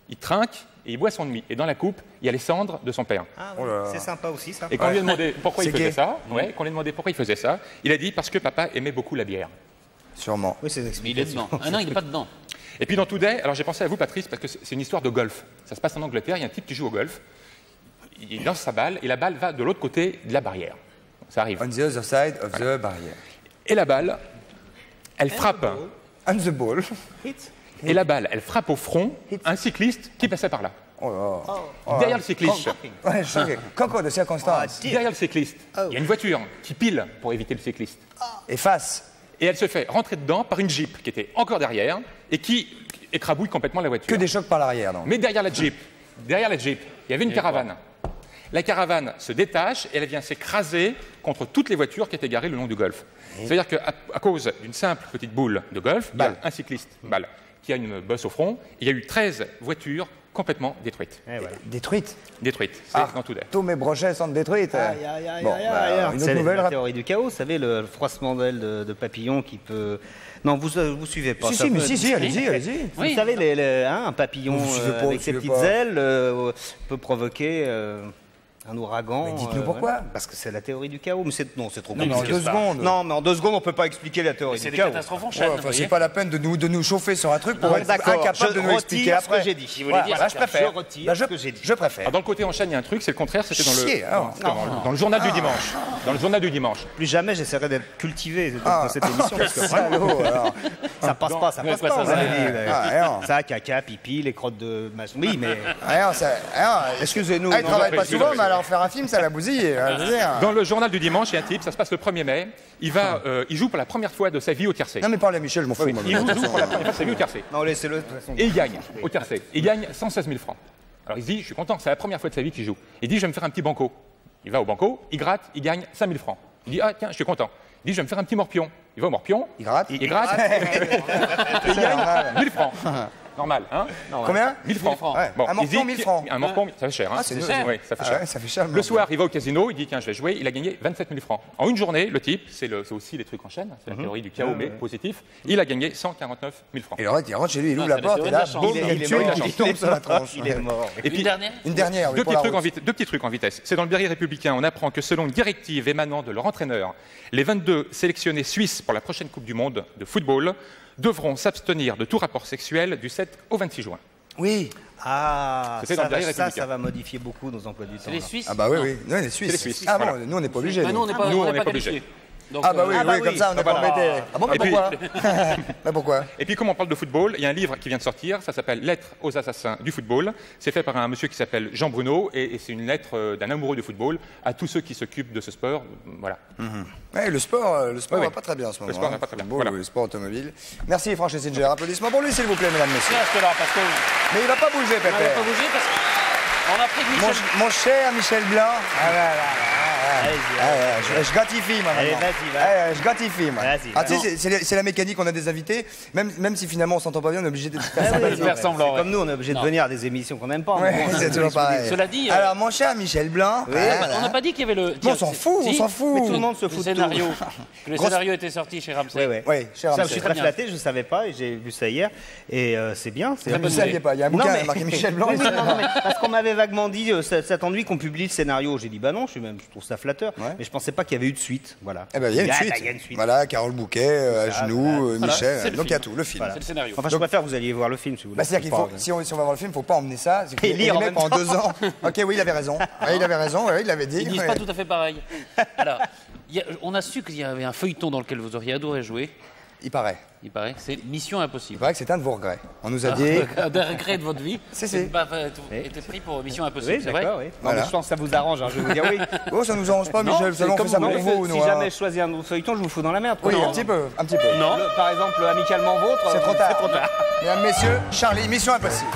il trinque et il boit son demi. Et dans la coupe, il y a les cendres de son père. Ah, oui, c'est sympa aussi, ça. Et quand on lui a demandé pourquoi il faisait ça, il a dit parce que papa aimait beaucoup la bière. Sûrement. Oui, c'est il est dedans. Ah non, il n'est pas dedans. Et puis dans Today, alors j'ai pensé à vous, Patrice, parce que c'est une histoire de golf. Ça se passe en Angleterre, il y a un type qui joue au golf, il lance sa balle et la balle va de l'autre côté de la barrière. Ça arrive. On the other side of the barrière. Et la balle, elle frappe. On the ball. Et la balle, elle frappe au front un cycliste qui passait par là. Derrière le cycliste. Ouais, choqué. Concours de circonstances. Derrière le cycliste, il y a une voiture qui pile pour éviter le cycliste. Et face. Et elle se fait rentrer dedans par une Jeep qui était encore derrière et qui écrabouille complètement la voiture. Que des chocs par l'arrière, non? Mais derrière la Jeep, il y avait une caravane. La caravane se détache et elle vient s'écraser contre toutes les voitures qui étaient garées le long du golfe. C'est-à-dire qu'à cause d'une simple petite boule de golf, il y a un cycliste, qui a une bosse au front, il y a eu 13 voitures complètement détruites. Détruites? Détruites, c'est dans Today. Tous mes brochets sont détruites. Une autre C'est nouvelle. la théorie du chaos, vous savez, le froissement d'ailes de papillon qui peut... Non, vous suivez pas. Si, allez-y. Vous savez, un papillon avec ses petites ailes peut provoquer... un ouragan. Mais dites-nous pourquoi. Parce que c'est la théorie du chaos. Mais c'est trop compliqué. En 2 secondes. Non, mais en 2 secondes, on ne peut pas expliquer la théorie du chaos. C'est des catastrophes en chaîne. C'est pas la peine de nous chauffer sur un truc pour être incapable de nous expliquer après. Ce que j'ai dit. Si vous voulez dire, je préfère. Je retire ce que j'ai dit. Je préfère. Dans le côté en chaîne, il y a un truc, c'est le contraire, c'était dans le journal du dimanche. Dans le journal du dimanche. Plus jamais j'essaierai d'être cultivé dans cette émission. Parce que vraiment, ça passe pas. Ça, caca, pipi, les crottes de machin. Oui, mais... Excusez-nous. Il travaille pas souvent, mais alors faire un film, ça va bousiller. Dans le journal du dimanche, il y a un type, ça se passe le 1er mai, il joue pour la première fois de sa vie au tiercé. Non mais parlez à Michel, je m'en fous. Il joue pour la première fois de sa vie au tiercé. Non, laissez-le de toute façon. Et il gagne au tiercé. Il gagne 116 000 francs. Alors il se dit, je suis content, c'est la première fois de sa vie qu'il joue. Il dit, je vais me faire un petit banco. Il va au banco, il gratte, il gagne 5 000 francs. Il dit, ah tiens, je suis content. Il dit, je vais me faire un petit morpion. Il va au morpion, il gratte, et il gagne 1000 francs. Normal, hein? Combien? 1000 francs. Bon, un morpion, 1000 francs. Un morpion, ça fait cher. Hein? C'est cher. Oui, ça fait cher. Ça fait cher. Le soir, il va au casino, il dit tiens, je vais jouer. Il a gagné 27 000 francs. En une journée, le type, c'est aussi les trucs en chaîne, c'est la théorie du chaos, mais positif. Il a gagné 149 000 francs. Et il rentre chez lui, il ouvre la porte, et là, il tombe sur la tranche. Il est mort. Et puis, une dernière. Deux petits trucs en vitesse. C'est dans le Berry républicain, on apprend que selon une directive émanant de leur entraîneur, les 22 sélectionnés suisses pour la prochaine Coupe du Monde de football devront s'abstenir de tout rapport sexuel du 7 au 26 juin. Oui. Ah, ça va modifier beaucoup nos emplois du temps. C'est les Suisses? Ah bah oui, oui. Nous, les Suisses. Ah bon, nous, on n'est pas obligés. Nous, on n'est pas obligés. Donc, ah bah oui, comme ça, on n'est pas embêtés. Ah bon, mais pourquoi? Pourquoi? Et puis, comme on parle de football, il y a un livre qui vient de sortir, ça s'appelle « Lettres aux assassins du football ». C'est fait par un monsieur qui s'appelle Jean Bruno, et c'est une lettre d'un amoureux du football à tous ceux qui s'occupent de ce sport. Voilà. Ouais, le sport va pas très bien en ce moment. Le sport va pas très bien. Voilà. Le sport automobile. Merci, Franck Singer. Applaudissements pour lui, s'il vous plaît, mesdames, messieurs. Mais il va pas bouger, Pépé. Il va pas bouger parce qu'on a pris Michel... Mon cher Michel Blanc. Je gratifie, moi, allez, vas-y. Je gratifie, moi. Tu sais, c'est la mécanique, on a des invités. Même si finalement on s'entend pas bien, on est obligé de faire semblant. Comme nous, on est obligé de venir à des émissions qu'on n'aime pas. C'est toujours pareil. Cela dit... Alors, mon cher Michel Blanc... On n'a pas dit qu'il y avait le... On s'en fout, on s'en fout. Mais tout le monde se fout de tout. Le scénario était sorti chez Ramsey. Oui, je suis très flatté, je ne savais pas, et j'ai vu ça hier. Et c'est bien. Vous ne saviez pas, il y a un bouquin marqué Michel Blanc. Parce qu'on m'avait vaguement dit, cet ennui qu'on publie le scénario. J'ai dit, bah non, je trouve ça flatteur. Mais je pensais pas qu'il y avait eu de suite. Voilà. Eh ben, il y a une suite. Voilà, Carole Bouquet, à genoux, Michel. Donc il y a tout, le film. C'est le scénario. Enfin, je préfère que vous alliez voir le film si vous voulez. C'est-à-dire qu'il faut, si on va voir le film, il ne faut pas emmener ça. Et lire pendant 2 ans. Ok, oui, il avait raison. Il avait raison, il l'avait dit. Ils disent pas tout à fait pareil. Alors, on a su qu'il y avait un feuilleton dans lequel vous auriez adoré jouer. Il paraît. C'est Mission Impossible. Il paraît que c'est un de vos regrets. On nous a dit... Un des regrets de votre vie. C'est. Était pris pour Mission Impossible, c'est vrai? Oui. Voilà. Je pense que ça vous arrange, je vais vous dire oui. Oh, ça nous arrange pas, Michel. Vous savez, on fait ça pour vous. Si jamais je choisis un autre feuilleton, je vous fous dans la merde. Oui, un petit peu. Non. Par exemple, Amicalement Vôtre. C'est trop tard. Mesdames, messieurs, Charlie, Mission Impossible.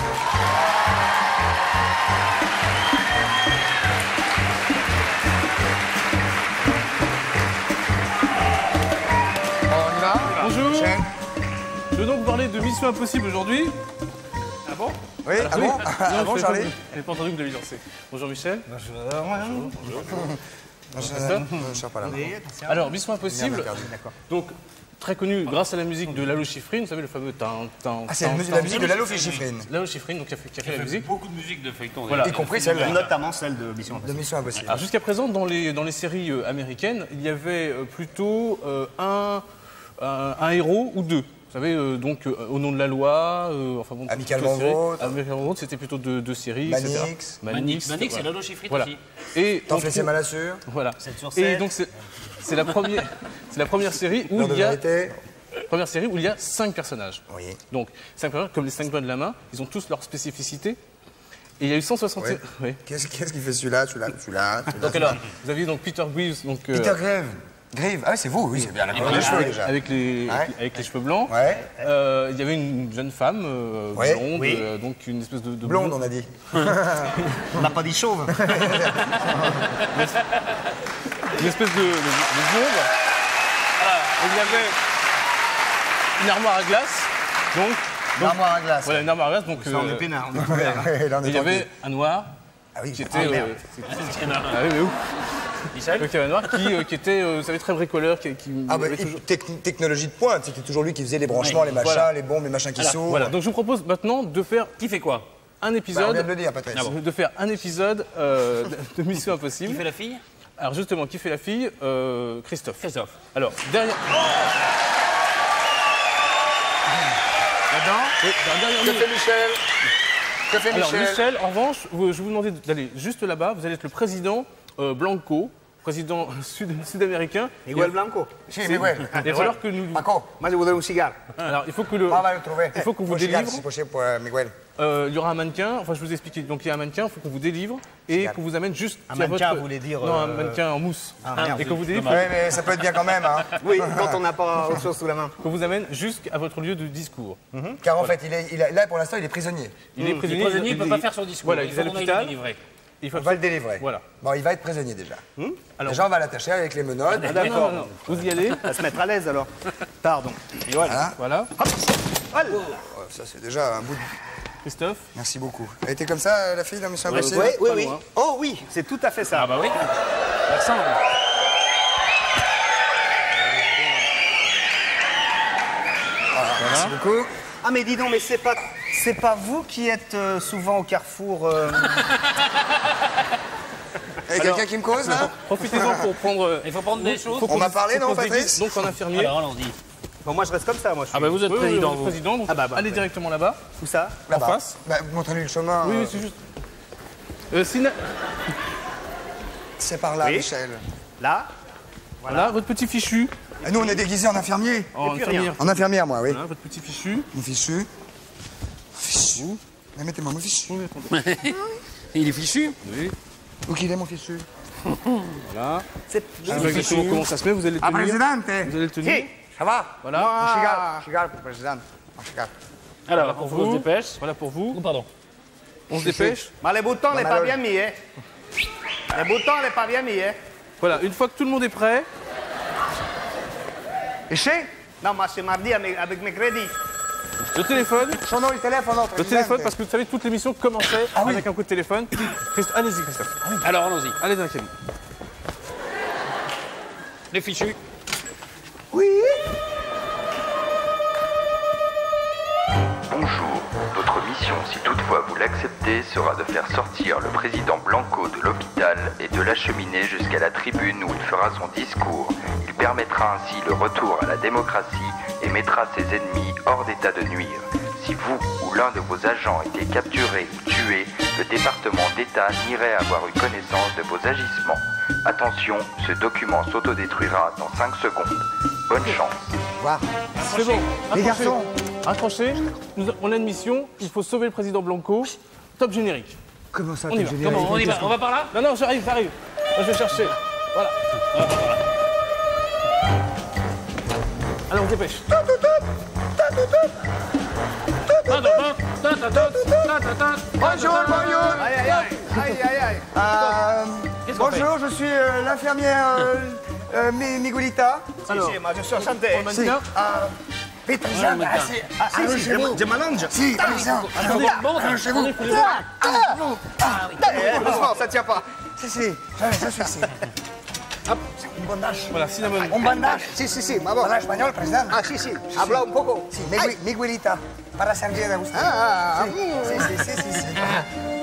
Bonjour. Je vais donc vous parler de Mission Impossible aujourd'hui. bon? Oui, ah bon? Ah bon, Charlie? Je n'ai pas entendu que vous deviez danser. Bonjour Michel. Je suis pas là. Alors, Mission Impossible, donc très connu grâce à la musique de Lalo Schifrin, vous savez le fameux Ah, c'est la musique de Lalo Schifrin. Lalo Schifrin, donc qui a fait la musique. Beaucoup de musique de feuilleton. Voilà. Y compris celle-là. Notamment celle de Mission Impossible. De Mission Impossible. Alors jusqu'à présent, dans les séries américaines, il y avait plutôt un héros ou deux. Vous savez, donc Au nom de la loi, enfin bon, Amicalement Vôtre. Amicalement Vôtre, c'était plutôt deux séries, etc. Manix, c'est voilà. Lalo Schifrin Voilà. aussi. Et T'en fais mal assure. Voilà. 7 sur Et 7. donc c'est la première série où L'heure de il y a vérité. 5 personnages. Oui. Donc 5 personnages, comme les 5 doigts de la main, ils ont tous leur spécificité. Et il y a eu 160. Oui. Oui. Qu'est-ce qu'il fait celui-là? Donc alors, vous aviez donc Peter Greaves, donc Peter Grieve. Ah oui, c'est vous, oui, c'est bien la couleur des cheveux déjà. avec les cheveux blancs. Ouais. Il y avait une jeune femme Ouais. blonde, Oui. donc une espèce de Blonde, on a dit. On n'a pas dit chauve. une espèce de blonde. Voilà. Et il y avait une armoire à glace. Donc L'armoire à glace. voilà, une armoire à glace. Donc Ça, on est peinard. Ouais, là, on est et il y avait un noir Ah oui, qui était. ah, merde. Ah oui, mais où Michel? Donc il y avait un noir qui était, vous savez, très bricoleur, qui Ah bah, avait toujours. technologie de pointe, c'était toujours lui qui faisait les branchements, les machins, Voilà. les bombes, les machins qui s'ouvrent. Voilà. Donc je vous propose maintenant de faire Qui fait quoi? un Bah, on épisode. vient de le dire, Patrice. De faire un épisode de Mission Impossible. Qui fait la fille? Alors justement, qui fait la fille? Christophe. Christophe. Alors, derrière... Là-dedans, Oui, derrière que nous. fait Michel? Que fait Alors Michel? Michel, en revanche, je vais vous demander d'aller juste là-bas. Vous allez être le président Blanco, président sud-américain. Miguel Blanco. Si, Miguel. Il va falloir que nous... Paco, Moi, je voudrais un cigare. Alors, il faut que le... on va le trouver. Il faut qu'on vous Faut chegar, délivre. si possible, pour Miguel. Il y aura un mannequin, enfin je vous ai expliqué, donc il y a un mannequin, il faut qu'on vous délivre et qu'on vous amène juste... Un à votre- mannequin, vous voulez dire, Non, un mannequin en mousse. merde. Et qu'on vous délivre, Oui, mais ça peut être bien quand même, hein. Oui, quand on n'a pas autre chose sous la main. qu'on vous amène jusqu'à votre lieu de discours. Car en fait, là, pour l'instant, il est prisonnier. Il est prisonnier, Il ne peut pas faire son discours. Voilà, il il faut est à qu'on aille l'hôpital. le délivrer. Il faut On va le délivrer. Voilà. Bon, il va être prisonnier déjà. Alors- Déjà, on va l'attacher avec les menottes. Ah, d'accord. Non. Vous y allez. À se mettre à l'aise alors. Pardon. Et voilà. Voilà. Oh, ça, c'est déjà un bout de... Christophe. Merci beaucoup. Elle était comme ça, la fille, dans Mission Impossible? Oui, oui, Pas oui. loin. Oh oui, c'est tout à fait ça. Ah bah oui. L'accent. Merci beaucoup. Ah mais dis donc, mais c'est pas vous qui êtes souvent au carrefour. Et quelqu'un qui me cause, là? Profitez-en pour prendre. Il faut prendre des choses. On m'a parlé, non, faut poser Patrice? Donc en infirmier. Alors allons-y. Bon, moi je reste comme ça, moi je suis. Ah bah vous êtes Oui, président, oui, vous. président. Donc Ah bah, allez directement là-bas. Où ça? Là-bas. En face. Bah, montrez-lui le chemin. Oui, oui, c'est juste. C'est par là, Oui. Michel. Là. Voilà, votre petit fichu. Et nous, on est déguisés en infirmier. En plus infirmière. En infirmière, moi, oui. Voilà, votre petit fichu. Mon fichu. Fichu. Mais mettez-moi mon fichu. Oui, attendez. Il est fichu. Oui. Où qu'il est, mon fichu? Voilà. C'est. Je sais pas exactement comment ça se met, vous allez le Ah, tenir. Presidente. Vous allez le tenir. Si, ça va? Voilà. Chigar, Presidente. Chigar. Alors, pour on vous. se dépêche. Voilà pour vous. Oh, pardon. On se dépêche. Mais les boutons, n'est pas bien mis, hein. Les boutons, n'est pas bien mis, hein. Voilà, une fois que tout le monde est prêt. Et chez? Non, moi c'est mardi avec mes crédits. Le téléphone. Son nom, le téléphone, non, Le Presidente. téléphone, parce que vous savez, toute l'émission commençait avec un coup de téléphone. Allez-y, Christophe. Alors allons-y. Allez dans la cabine. Les fichus. Bonjour. Votre mission, si toutefois vous l'acceptez, sera de faire sortir le président Blanco de l'hôpital et de l'acheminer jusqu'à la tribune où il fera son discours. Il permettra ainsi le retour à la démocratie et mettra ses ennemis hors d'état de nuire. Si vous ou l'un de vos agents était capturé ou tué, le département d'État n'irait avoir eu connaissance de vos agissements. Attention, ce document s'autodétruira dans 5 secondes. Bonne chance. C'est bon. Les Accrochez. garçons. Accrochez. On a une mission. Il faut sauver le président Blanco. Top générique. Comment ça, On y t'es va. générique? Comment on y va? On va par là? Non, non, j'arrive. Moi, je vais chercher. Voilà. Allez, on se dépêche. Bonjour, bonjour. Aïe, aïe, aïe, aïe, aïe, aïe. Bonjour, je suis l'infirmière Miguelita. Si, moi je suis enchanté. Pour le mannequin. Vite, président, Je m'allonge. Si, président. Allongez-vous. Doucement, ça tient pas. Si, je suis ici. Hop, un bandage. Voilà, cinnamon. Un bandage. Si, vamos. Habla español, président. Ah, si. Habla un poco. Sí, Miguelita, para servir a usted. Sí.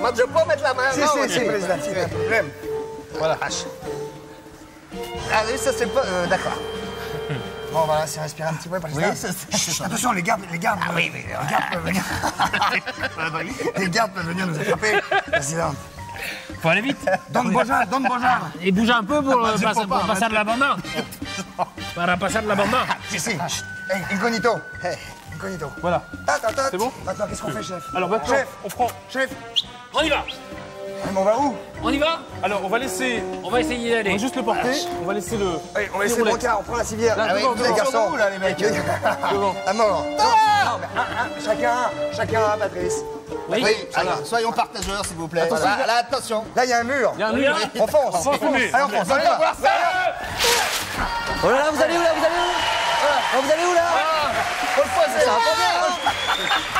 Mais je peux mettre la main. Si, président, si, pas de problème. Voilà. Allez, ça c'est pas... D'accord. Bon, on va laisser respirer un petit peu, président. Attention, les gardes. Les gardes peuvent venir. Les gardes peuvent venir nous attraper, président. Faut aller vite. Donne Bojar. Et bouge un peu pour passer de la banda. Para pasar de la banda. Si. Hey, incognito. Incognito. Voilà. C'est bon? Maintenant, qu'est-ce qu'on fait, chef? Alors maintenant, Chef. on prend... Chef. On y va. Mais on va où? On y va. Alors, on va laisser... On va essayer On d'aller. va juste le porter. On va laisser le... Allez, on va laisser le brancard, on prend la civière. Là, Ah oui, devant, les garçons. devant. Là, les mecs. Devant. À mort. Non, mais chacun un, Patrice. Oui. Alors, soyons partageurs, s'il vous plaît. Attention. Voilà, là, attention. Là, il y a un mur. Il y a un mur. On fonce. Allez, on fonce. On y va. Oh là là, vous allez où là? Vous allez où là? Faut le poser, ça va pas bien.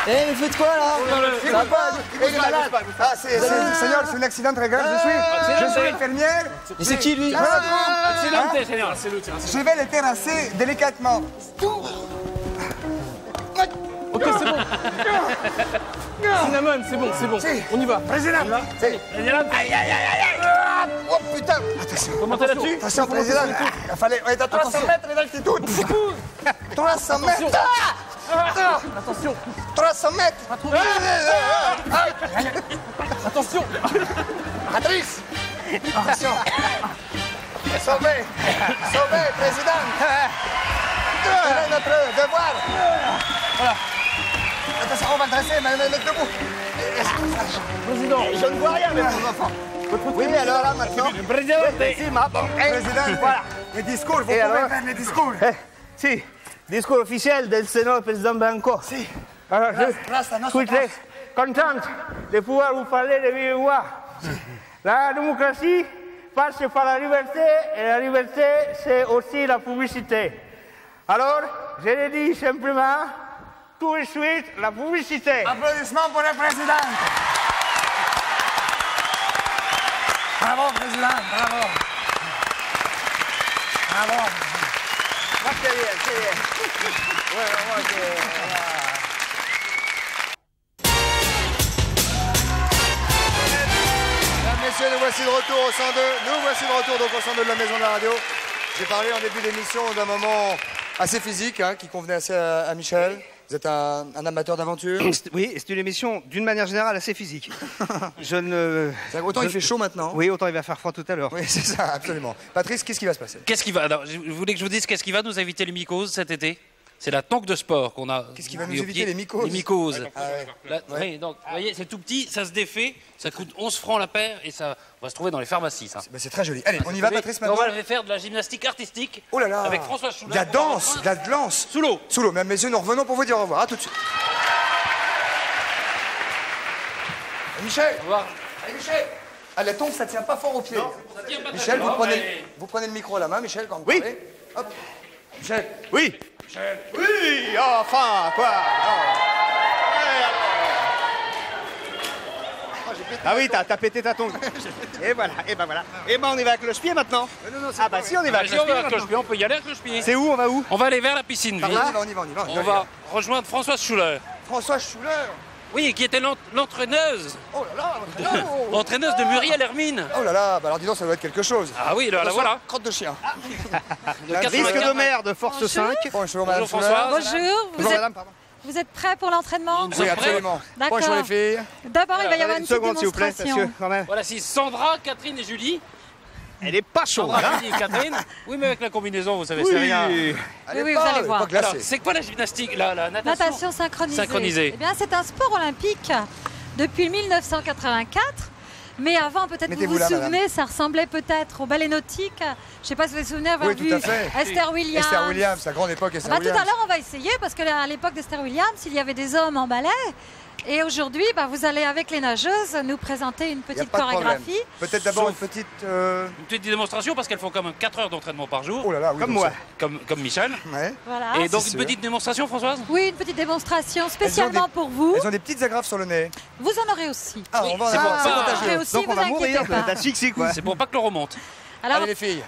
Eh, mais faites quoi là? Il va pas. Il est malade. Ah, Seigneur, c'est un accident très grave. Je suis infirmière. Et c'est qui lui? Excellente, Seigneur. Je vais le terrasser délicatement. Ok, c'est bon. Cinnamon, c'est bon. On y va. Président. Oh putain. Attention. Comment t'es là-dessus? Attention, président. Il fallait. On est à 300 mètres d'altitude. 300 mètres. Attention. 300 mètres. Attention. Patrice. Attention. Sauvé, président. C'est notre devoir. Voilà. Attention, on va le dresser, mais le mettre debout. Président. Je ne vois rien, mais mon enfant. Oui, mais alors là, maintenant... Président. Président, voilà. Les discours, vous pouvez faire les discours. Si, discours officiel del Sénat, président Blanco. Si. Alors, Grâce à je notre suis très contente de pouvoir vous parler de vive voix. La démocratie passe par la liberté, et la liberté, c'est aussi la publicité. Alors, je le dis simplement, tout de suite, la publicité. Applaudissements pour le président. Bravo, président, bravo. C'est bien. Ouais, Messieurs, nous voici de retour au 102. Nous voici de retour donc au 102 de la Maison de la Radio. J'ai parlé en début d'émission d'un moment assez physique qui convenait assez à Michel. Vous êtes un amateur d'aventure. Oui, c'est une émission d'une manière générale assez physique. Autant il fait chaud maintenant. Oui, autant il va faire froid tout à l'heure. Oui, c'est ça, absolument. Patrice, qu'est-ce qui va se passer? Qu'est-ce qui va? Alors, vous voulez que je vous dise qu'est-ce qui va nous éviter les mycoses cet été? C'est la tank de sport qu'on a. Qu'est-ce qui va nous éviter les mycoses? Les mycoses. Ah ouais. Oui, donc, vous voyez, c'est tout petit, ça se défait, ça coûte 11 francs la paire et ça va se trouver dans les pharmacies. Ça. C'est très joli. Allez, on y va, Patrice, maintenant. On va faire de la gymnastique artistique. Oh là là. Avec François Schuller. De la danse, de la danse. Sous l'eau. Sous l'eau. Mesdames, messieurs, nous revenons pour vous dire au revoir. À tout de suite. Michel. Au revoir. Allez, Michel. Ah, la tombe, ça tient pas fort aux pieds. Non, ça tient pas Michel, très fort, vous prenez le micro à la main, Michel, quand vous Oui. parlez. Hop. Michel. Oui. Michel. Oui, enfin, quoi. Ah oui, t'as pété ta tongue. Et voilà, et ben voilà. Et ben on y va avec le pied maintenant. Ah bah si, on y va avec le Si on va pied avec le pied, on peut y aller avec le pied. C'est où? On va où? On va aller vers la piscine. On y va, on y va. On va rejoindre Françoise Schuller. François Schuller. Oui, qui était l'entraîneuse. Oh là là. L'entraîneuse de Muriel Hermine. Oh là là, bah alors dis donc, ça doit être quelque chose. Ah oui, là voilà. Crotte de chien. Risque de mer de force 5. Bonjour, madame Bonjour Schuller. Françoise. Bonjour, Bonjour, madame, pardon. vous êtes prêts pour l'entraînement? Oui, absolument. D'accord. Bonjour les filles. D'abord, il va y avoir une petite seconde, s'il vous plaît, démonstration. monsieur, quand même. Voilà, si Sandra, Catherine et Julie. Elle est pas chaude, Sandra, hein? Julie et Catherine. Oui, mais avec la combinaison, vous savez, c'est rien. Oui, vous allez voir. Pas glacée. Alors, c'est quoi la gymnastique, la natation? Natation synchronisée. Synchronisée. Eh bien, c'est un sport olympique depuis 1984. Mais avant, peut-être vous Mettez-vous vous là, souvenez, ça ressemblait peut-être au ballet nautique. Je ne sais pas si vous vous souvenez avoir Oui, tout vu à fait. Esther Williams. Esther Williams, la grande époque Esther Tout à Williams. l'heure, on va essayer parce qu'à l'époque d'Esther Williams, il y avait des hommes en ballet Et aujourd'hui, vous allez avec les nageuses nous présenter une Y a petite pas de problème. chorégraphie. Peut-être d'abord Sauf- une petite... Une petite démonstration parce qu'elles font quand même 4 heures d'entraînement par jour. Oh là là, oui, Comme donc moi. Comme Michel. Ouais. Voilà. Et donc c'est une sûr. petite démonstration, Françoise? Oui, une petite démonstration spécialement des- pour vous. Elles ont des petites agrafes sur le nez. Vous en aurez aussi. Ah, on va en c'est avoir. pour C'est ça. contagieux. Après aussi, Donc on vous va inquiétez mourir pas. d'asphyxie, quoi. C'est pour pas que le remonte. Alors, Allez les filles,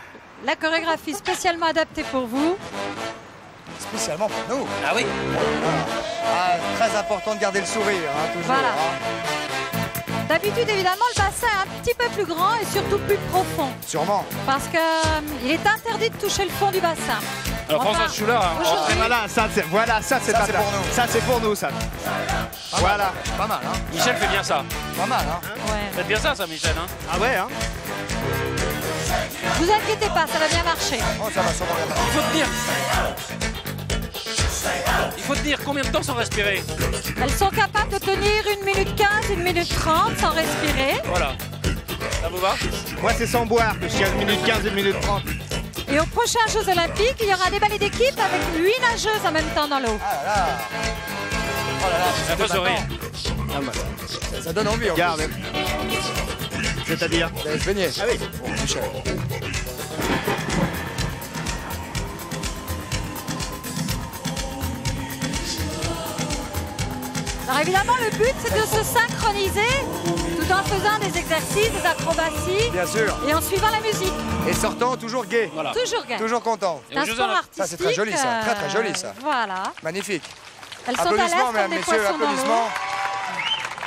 la chorégraphie spécialement adaptée pour vous. spécialement pour nous. Ah oui. Ah, très important de garder le sourire, hein, toujours. Voilà. hein. D'habitude, évidemment, le bassin est un petit peu plus grand et surtout plus profond. Sûrement. Parce qu'il est interdit de toucher le fond du bassin. Alors Enfin, Françoise Schuller, aujourd'hui- Voilà, ça c'est Ça, c'est pas- pour nous. Ça c'est pour nous, ça. Voilà. Pas mal, hein. Michel fait bien ça. Pas mal, hein. Ouais. Faites bien ça, Michel. Hein. Ah ouais, hein. Vous inquiétez pas, ça va bien marcher. Oh, ça va sûrement bien marcher. Il faut tenir combien de temps sans respirer? Elles sont capables de tenir 1 minute 15, 1 minute 30 sans respirer. Voilà. Ça vous va? Moi c'est sans boire que je suis à 1 minute 15, 1 minute 30. Et aux prochains Jeux Olympiques, il y aura des balais d'équipe avec 8 nageuses en même temps dans l'eau. Ah là là. Oh là là, Un peu maintenant. sourire. Ça donne envie, en Regarde. plus. C'est-à-dire D'aller se baigner. Ah oui. Bon, Michel. Alors évidemment, le but, c'est de se synchroniser tout en faisant des exercices, des acrobaties Bien sûr. et en suivant la musique. Et sortant, toujours gai. Voilà. Toujours gain. Toujours content. C'est un Jeux sport Olympiques. artistique. Ça, c'est très joli, ça. Très, très joli, ça. Voilà. Magnifique. Elles sont à l'aise Applaudissements, comme mesdames, des messieurs, poissons dans l'eau. applaudissements.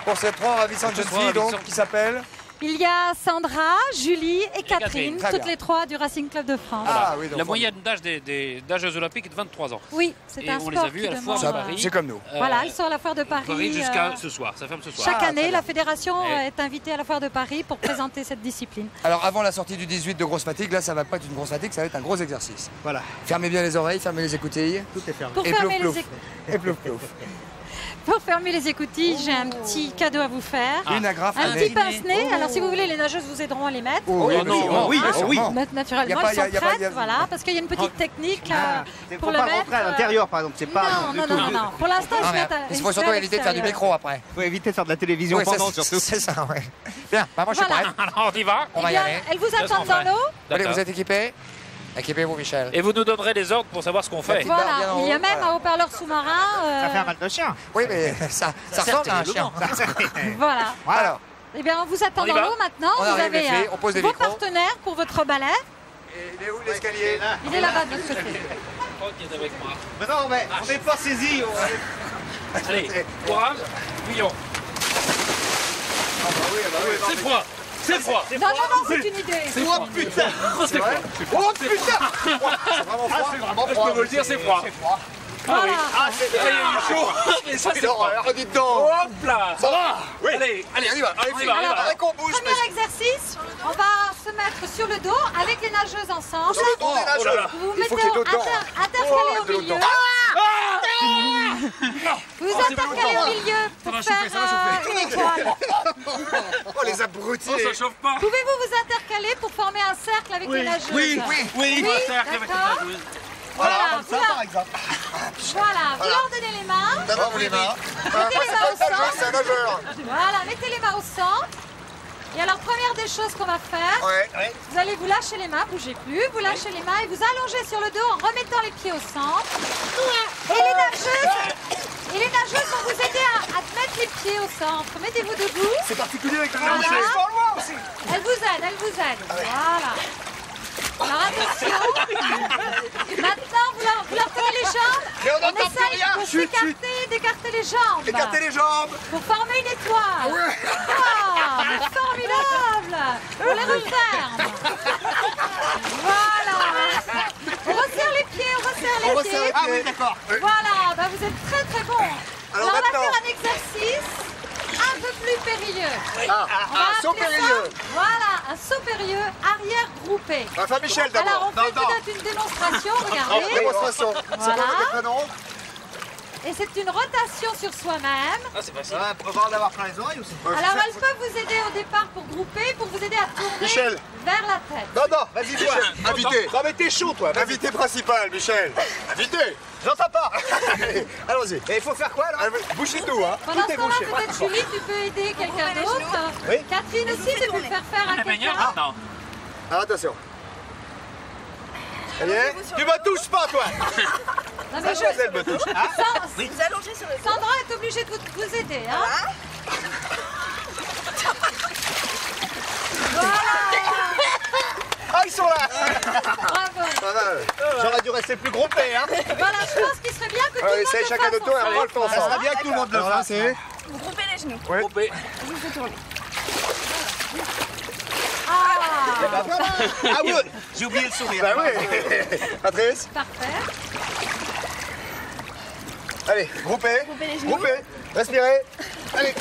Pour ces trois ravissantes jeunes trois filles, donc, ravissantes. qui s'appellent... Il y a Sandra, Julie et Catherine, Très toutes bien. les trois du Racing Club de France. Ah oui, donc La moyenne d'âge des nageuses olympiques est de 23 ans. Oui, c'est Et un on sport les a vus qui à la foire demande... de Paris. C'est comme nous. Voilà, ils sont à la foire de Paris. Paris jusqu'à ce soir. Ça ferme ce soir. Chaque Ah, année, très la fédération Ouais. est invitée à la foire de Paris pour présenter cette discipline. Alors, avant la sortie du 18 de grosse fatigue, là, ça va pas être une grosse fatigue, ça va être un gros exercice. Voilà. Fermez bien les oreilles, fermez les écoutilles. Tout est fermé. Pour Et fermer, plouf, les plouf. Et plouf, plouf. Pour fermer les écoutilles, j'ai un petit cadeau à vous faire. Une agrafe Un à petit nez. pince-nez. Alors, si vous voulez, les nageuses vous aideront à les mettre. Oh, oui, Oh, non, sûrement, oui, bien oh, oui. sûrement. Naturellement, Y a pas- elles sont y a pas- prêtes, y a- voilà, parce qu'il y a une petite technique Faut pour le pas mettre. rentrer à l'intérieur, par exemple. C'est pas. Non, non, non, non. Pour l'instant, Non, je mais vais il faut surtout éviter de faire du micro après. Faut éviter de faire de la télévision Oui, ça, pendant, c'est- surtout. C'est ça, ouais. Bien, bah moi je suis Voilà. prête. Alors on y va. On va Eh y bien, aller. elles vous ce qu'on attendent dans fait. l'eau. Allez, D'accord. vous êtes équipés? Équipez-vous, Michel. Et vous nous donnerez les ordres pour savoir ce qu'on fait. petite barre bien Voilà, en il y a haut, même voilà. un haut-parleur sous-marin. Ça fait un mal de chien. Oui, mais ça ressemble à un chien. Voilà. Alors, Eh bien, on vous attend On y dans va l'eau maintenant. On Vous arrive, avez les filles, on pose des vos micros. partenaires pour votre ballet. il est où l'escalier? Il est là-bas de l'autre côté. Tranquille avec moi. Mais non, mais on n'est pas saisi. Allez, courage, bouillon. C'est froid. C'est froid. Non, non, non, c'est une idée. Oh putain. C'est froid. Oh putain! C'est vraiment froid. Je peux vous le dire, c'est froid. Voilà. Il y a eu chaud. Et ça, c'est froid. Alors, dites donc! Hop là. Ça va? Oui. Allez, Allez, on y va, allez, on y va, on y va. Allez, qu'on bouge. Premier exercice, on va se mettre sur le dos avec les nageuses ensemble. Sur le dos des Oh là là. nageurs. Vous vous Il faut mettez qu'il y ait de l'eau dedans. intercalé Oh, au de l'eau milieu. dedans. Vous intercalez au milieu pour va faire chauffer, ça va chauffer. une étoile. Oh, les abrutis! Oh, ça chauffe pas. Pouvez-vous vous intercaler pour former un cercle avec les nageuses? Oui. Oui, d'accord. Voilà, vous leur- exemple. Voilà, vous leur donnez les mains. D'abord, vous les mains. Mettez les mains au centre. C'est un nageur. Voilà, mettez les mains au centre. Et alors, première des choses qu'on va faire, Ouais. vous allez vous lâcher les mains, bougez plus, vous lâchez les mains et vous allongez sur le dos en remettant les pieds au centre. Et les nageuses vont vous aider à mettre les pieds au centre. Mettez-vous debout. C'est particulier avec le Voilà. nageur. aussi. Elle vous aide, elle vous aide. Voilà. Alors attention. Maintenant, vous leur tenez les jambes. Mais on n'entend plus essaye rien. de Chut, d'écarter les jambes. Écartez les jambes. Pour former une étoile. Ah, mais formidable. On les referme. Voilà. On resserre les pieds, on resserre les pieds. Ah oui, d'accord. Voilà, bah vous êtes très très bon. Alors on va maintenant. faire un exercice un peu plus périlleux. On va Un saut appeler ça- périlleux. Voilà, un saut périlleux arrière groupé. Enfin, Michel, d'abord. Alors on fait Non, non. peut-être une démonstration, En regardez. démonstration. C'est quoi Voilà. votre prénom? et c'est une rotation sur soi-même. Ah, c'est facile. Ouais, pour voir d'avoir plein les oreilles aussi. Alors elles peuvent vous aider au départ pour grouper, pour vous aider à tourner Michel. vers la tête. Non, non, vas-y, Michel. Invité. Non, mais t'es chaud, toi. Vas-y. Invité principal, Michel. Invité. J'entends pas. Allons-y. Et il faut faire quoi, là? Bouchez tout, hein. Pendant Tout ce est temps-là, bouché. peut-être Julie, tu peux aider quelqu'un d'autre. Oui. Catherine aussi, tu peux faire faire à quelqu'un. Non. Alors, attention. Ça y est. Tu me touches pas, toi. Non, Sa chaise, elle me touche. Vous allongez sur le dos. Sandra est obligée de vous aider. Hein. Voilà. Ah, ils sont là. Bravo. J'aurais dû rester plus groupé, hein. Voilà, je pense qu'il serait bien que tout le monde Essayez le chacun fasse de tour et après on le fait ensemble. ensemble. Ça serait bien que tout le monde le Alors là, fasse. c'est... Vous groupez les genoux. Ouais. Groupé. Je vous fais tourner. Ah, Bah voilà. Ah oui, j'ai oublié le sourire. Bah oui. Patrice. parfait. Allez, groupez. Groupez les genoux. Groupez. Respirez. Allez.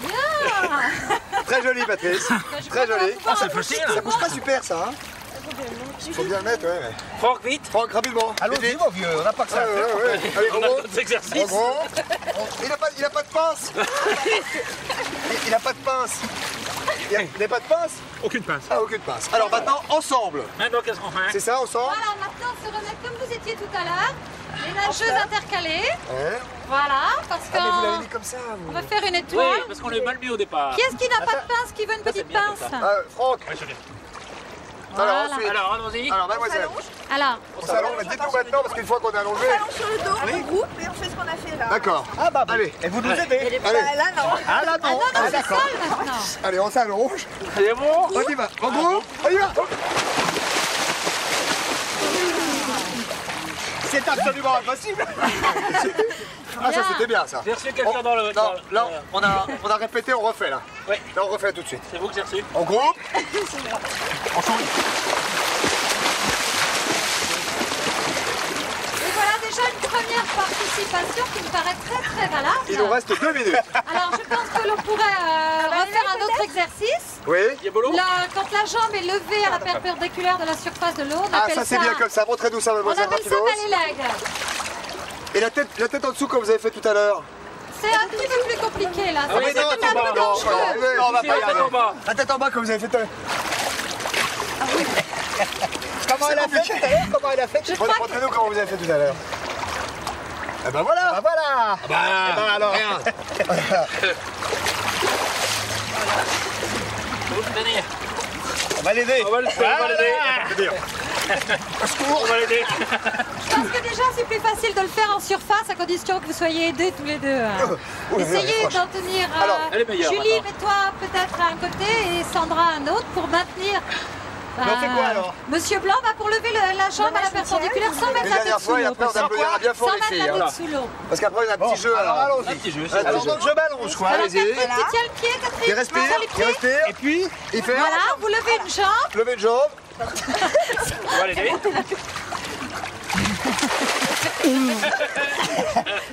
Bien. Très joli, Patrice. Très joli. Ah, c'est facile. Ça bouge pas super, ça, hein. Faut bien le mettre, ouais. Franck, vite. Franck, rapidement. Allons-y, mon vieux, on n'a pas que ça. Ouais, ouais, ouais. Allez, On a gros. d'autres exercices. En gros. Il a pas de pince. Il a pas de pince. Il n'a pas de pince. Aucune pince. Ah, aucune pince. Alors maintenant, ensemble. Maintenant, qu'est-ce qu'on fait? C'est ça, ensemble. Voilà, maintenant on se remet comme vous étiez tout à l'heure. Les nageuses intercalées. Ouais. Voilà, parce Ah, mais vous l'avez qu'on dit comme ça, vous. va faire une Oui, étoile. parce qu'on est mal mis au départ. Qui est-ce qui n'a pas de pince, qui veut une petite bien comme pince? Ah, Franck. Voilà. Alors, ensuite. Alors, allons-y. Alors, mademoiselle. Alors, On s'allonge, dites-nous maintenant, parce qu'une fois qu'on est allongé. On s'allonge sur le dos, on groupe et on fait ce qu'on a fait là. D'accord. Ah bah, Allez. et vous nous aidez. Allez. Bah, là, non. Ah là, ah non. non, non, c'est seul maintenant. Allez, on s'allonge. C'est bon? On y va. En gros, on y va. C'est absolument impossible. Ah, ça c'était bien, ça. J'ai reçu quelqu'un dans le... Non, là, on a répété, on refait, là. Ouais. Là, on refait tout de suite. C'est vous que j'ai reçu? En groupe. Et voilà déjà une première participation qui me paraît très très valable. Il nous reste 2 minutes. Alors je pense que l'on pourrait refaire un autre exercice. Oui. Quand la jambe est levée à la perpendiculaire de la surface de l'eau, on Ah, appelle ça c'est bien comme ça. Montrez-nous ça, on mademoiselle appelle ça Rapidos. bally leg. Et la tête en dessous, comme vous avez fait tout à l'heure. C'est un petit peu plus compliqué là. Ah oui, C'est non, un non, peu non, dangereux. non, on va pas y La tête arriver. en bas. La tête en bas, comme vous avez fait tout à l'heure. Comment elle a fait tout à l'heure? Comment elle a fait? Montrez-nous comment vous avez fait tout à l'heure. Eh ben voilà. Ah voilà. Bah, Eh ben alors. rien. On va l'aider. On va le faire, on va l'aider. On va l'aider. Je pense que déjà c'est plus facile de le faire en surface à condition que vous soyez aidés tous les deux. Essayez d'en tenir. Alors, elle est meilleure, Julie, maintenant. mets-toi peut-être à un côté et Sandra à un autre pour maintenir. Mais on fait quoi, alors? Monsieur Blanc va pour lever la jambe à la perpendiculaire sans mettre Les la dernières tête sous fois, et l'eau. après on applaudira bien fort Sans les mettre filles. la Hein. tête sous l'eau. Parce qu'après on a un petit jeu. Alors allons-y. Un petit jeu, Ah, c'est Alors donc je m'allonge, quoi. Alors Allez-y. Catherine, tu tiens le pied, Catherine. Il respire, Tiens les il pieds. respire. Et puis, Il fait Voilà, vous levez une jambe. Levez une jambe. On va l'aider.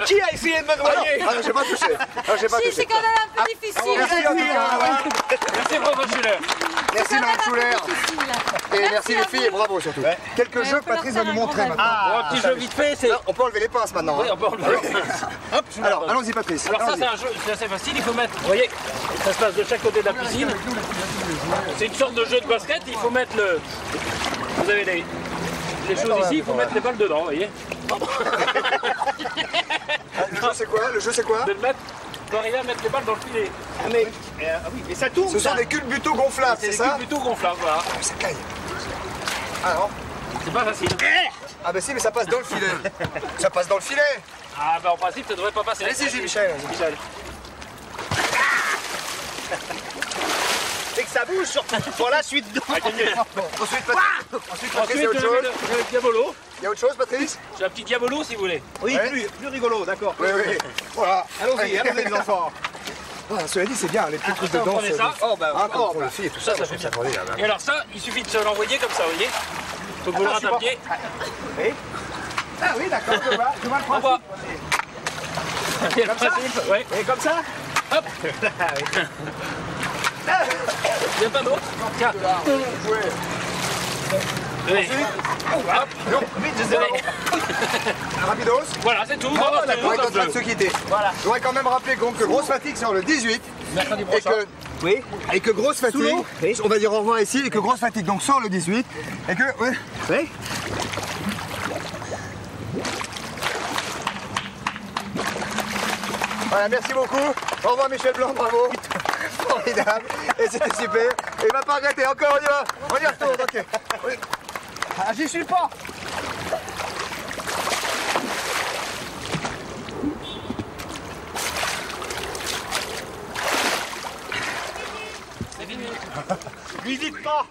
qui a essayé de me noyer? Ah non, j'ai pas touché. Ah, j'ai pas Si, touché. c'est quand même un peu difficile. Merci en tout cas. Merci, François Schuller. Merci Laurent Schuller. Et merci les filles et bravo surtout. Quelques Et on jeux peut leur Patrice faire va nous un montrer grand maintenant. Bon, un petit jeu vite fait, c'est... Là, on peut enlever les pinces maintenant. Oui, hein. on peut enlever. Hop, je Alors, l'enlève. allons-y Patrice. Alors ça allons-y. c'est un jeu, c'est assez facile, il faut mettre, vous voyez, ça se passe de chaque côté de la piscine. C'est une sorte de jeu de basket, il faut mettre le... Vous avez les choses ici, il faut mettre les balles dedans, vous voyez. Le jeu c'est quoi? Le jeu c'est quoi? De le mettre, on doit arriver à mettre les balles dans le filet. Ah mais, oui, mais ça tourne. Ce sont des culbutos gonflables, C'est c'est des ça? cubes plutôt gonflables, voilà. Ça caille. Ah non? C'est pas facile. Ah bah si, mais ça passe dans le filet. Ça passe dans le filet. Ah bah en principe ça devrait pas passer. Allez-y Michel. Michel. C'est que ça bouge surtout pour la suite. Bon, ensuite Patrice, Ensuite, il y a autre j'ai chose. le diabolo. Il y a autre chose Patrice? J'ai un petit diabolo si vous voulez. Oui, Ouais. plus rigolo, d'accord. Oui, oui. Voilà. Allons-y, allons-y les enfants. Ah, cela dit, c'est bien, les petits trucs de danse. prenez ça. Oh bah, Ah, comme pour les filles et tout ça, Ça moi, fait je trouve ça formidable. Et alors ça, il suffit de se l'envoyer comme ça, vous voyez. Faut que vous le rattrapiez. Ah oui, d'accord, je vois le On principe. va. Il y a le principe, ouais. Et comme ça? Hop. Il n'y a pas d'autre. Tiens. Oui. Ensuite, hop, non, vite, je sais pas. Rapidos. Voilà, c'est tout. Ah, d'accord, on est en train de se quitter. Voilà. Je voudrais quand même rappeler donc, que grosse fatigue sur le 18. Mercredi Et prochain. que, oui, et que grosse fatigue, on va dire au revoir ici, et que grosse fatigue donc sur le 18. Et que, oui. Oui. Voilà, merci beaucoup. Au revoir Michel Blanc, bravo. Formidable. Et c'était super. Et il va pas regretter. Encore, on y va. On y retourne, ok. Ah, j'y suis pas. C'est fini. Lui dites pas.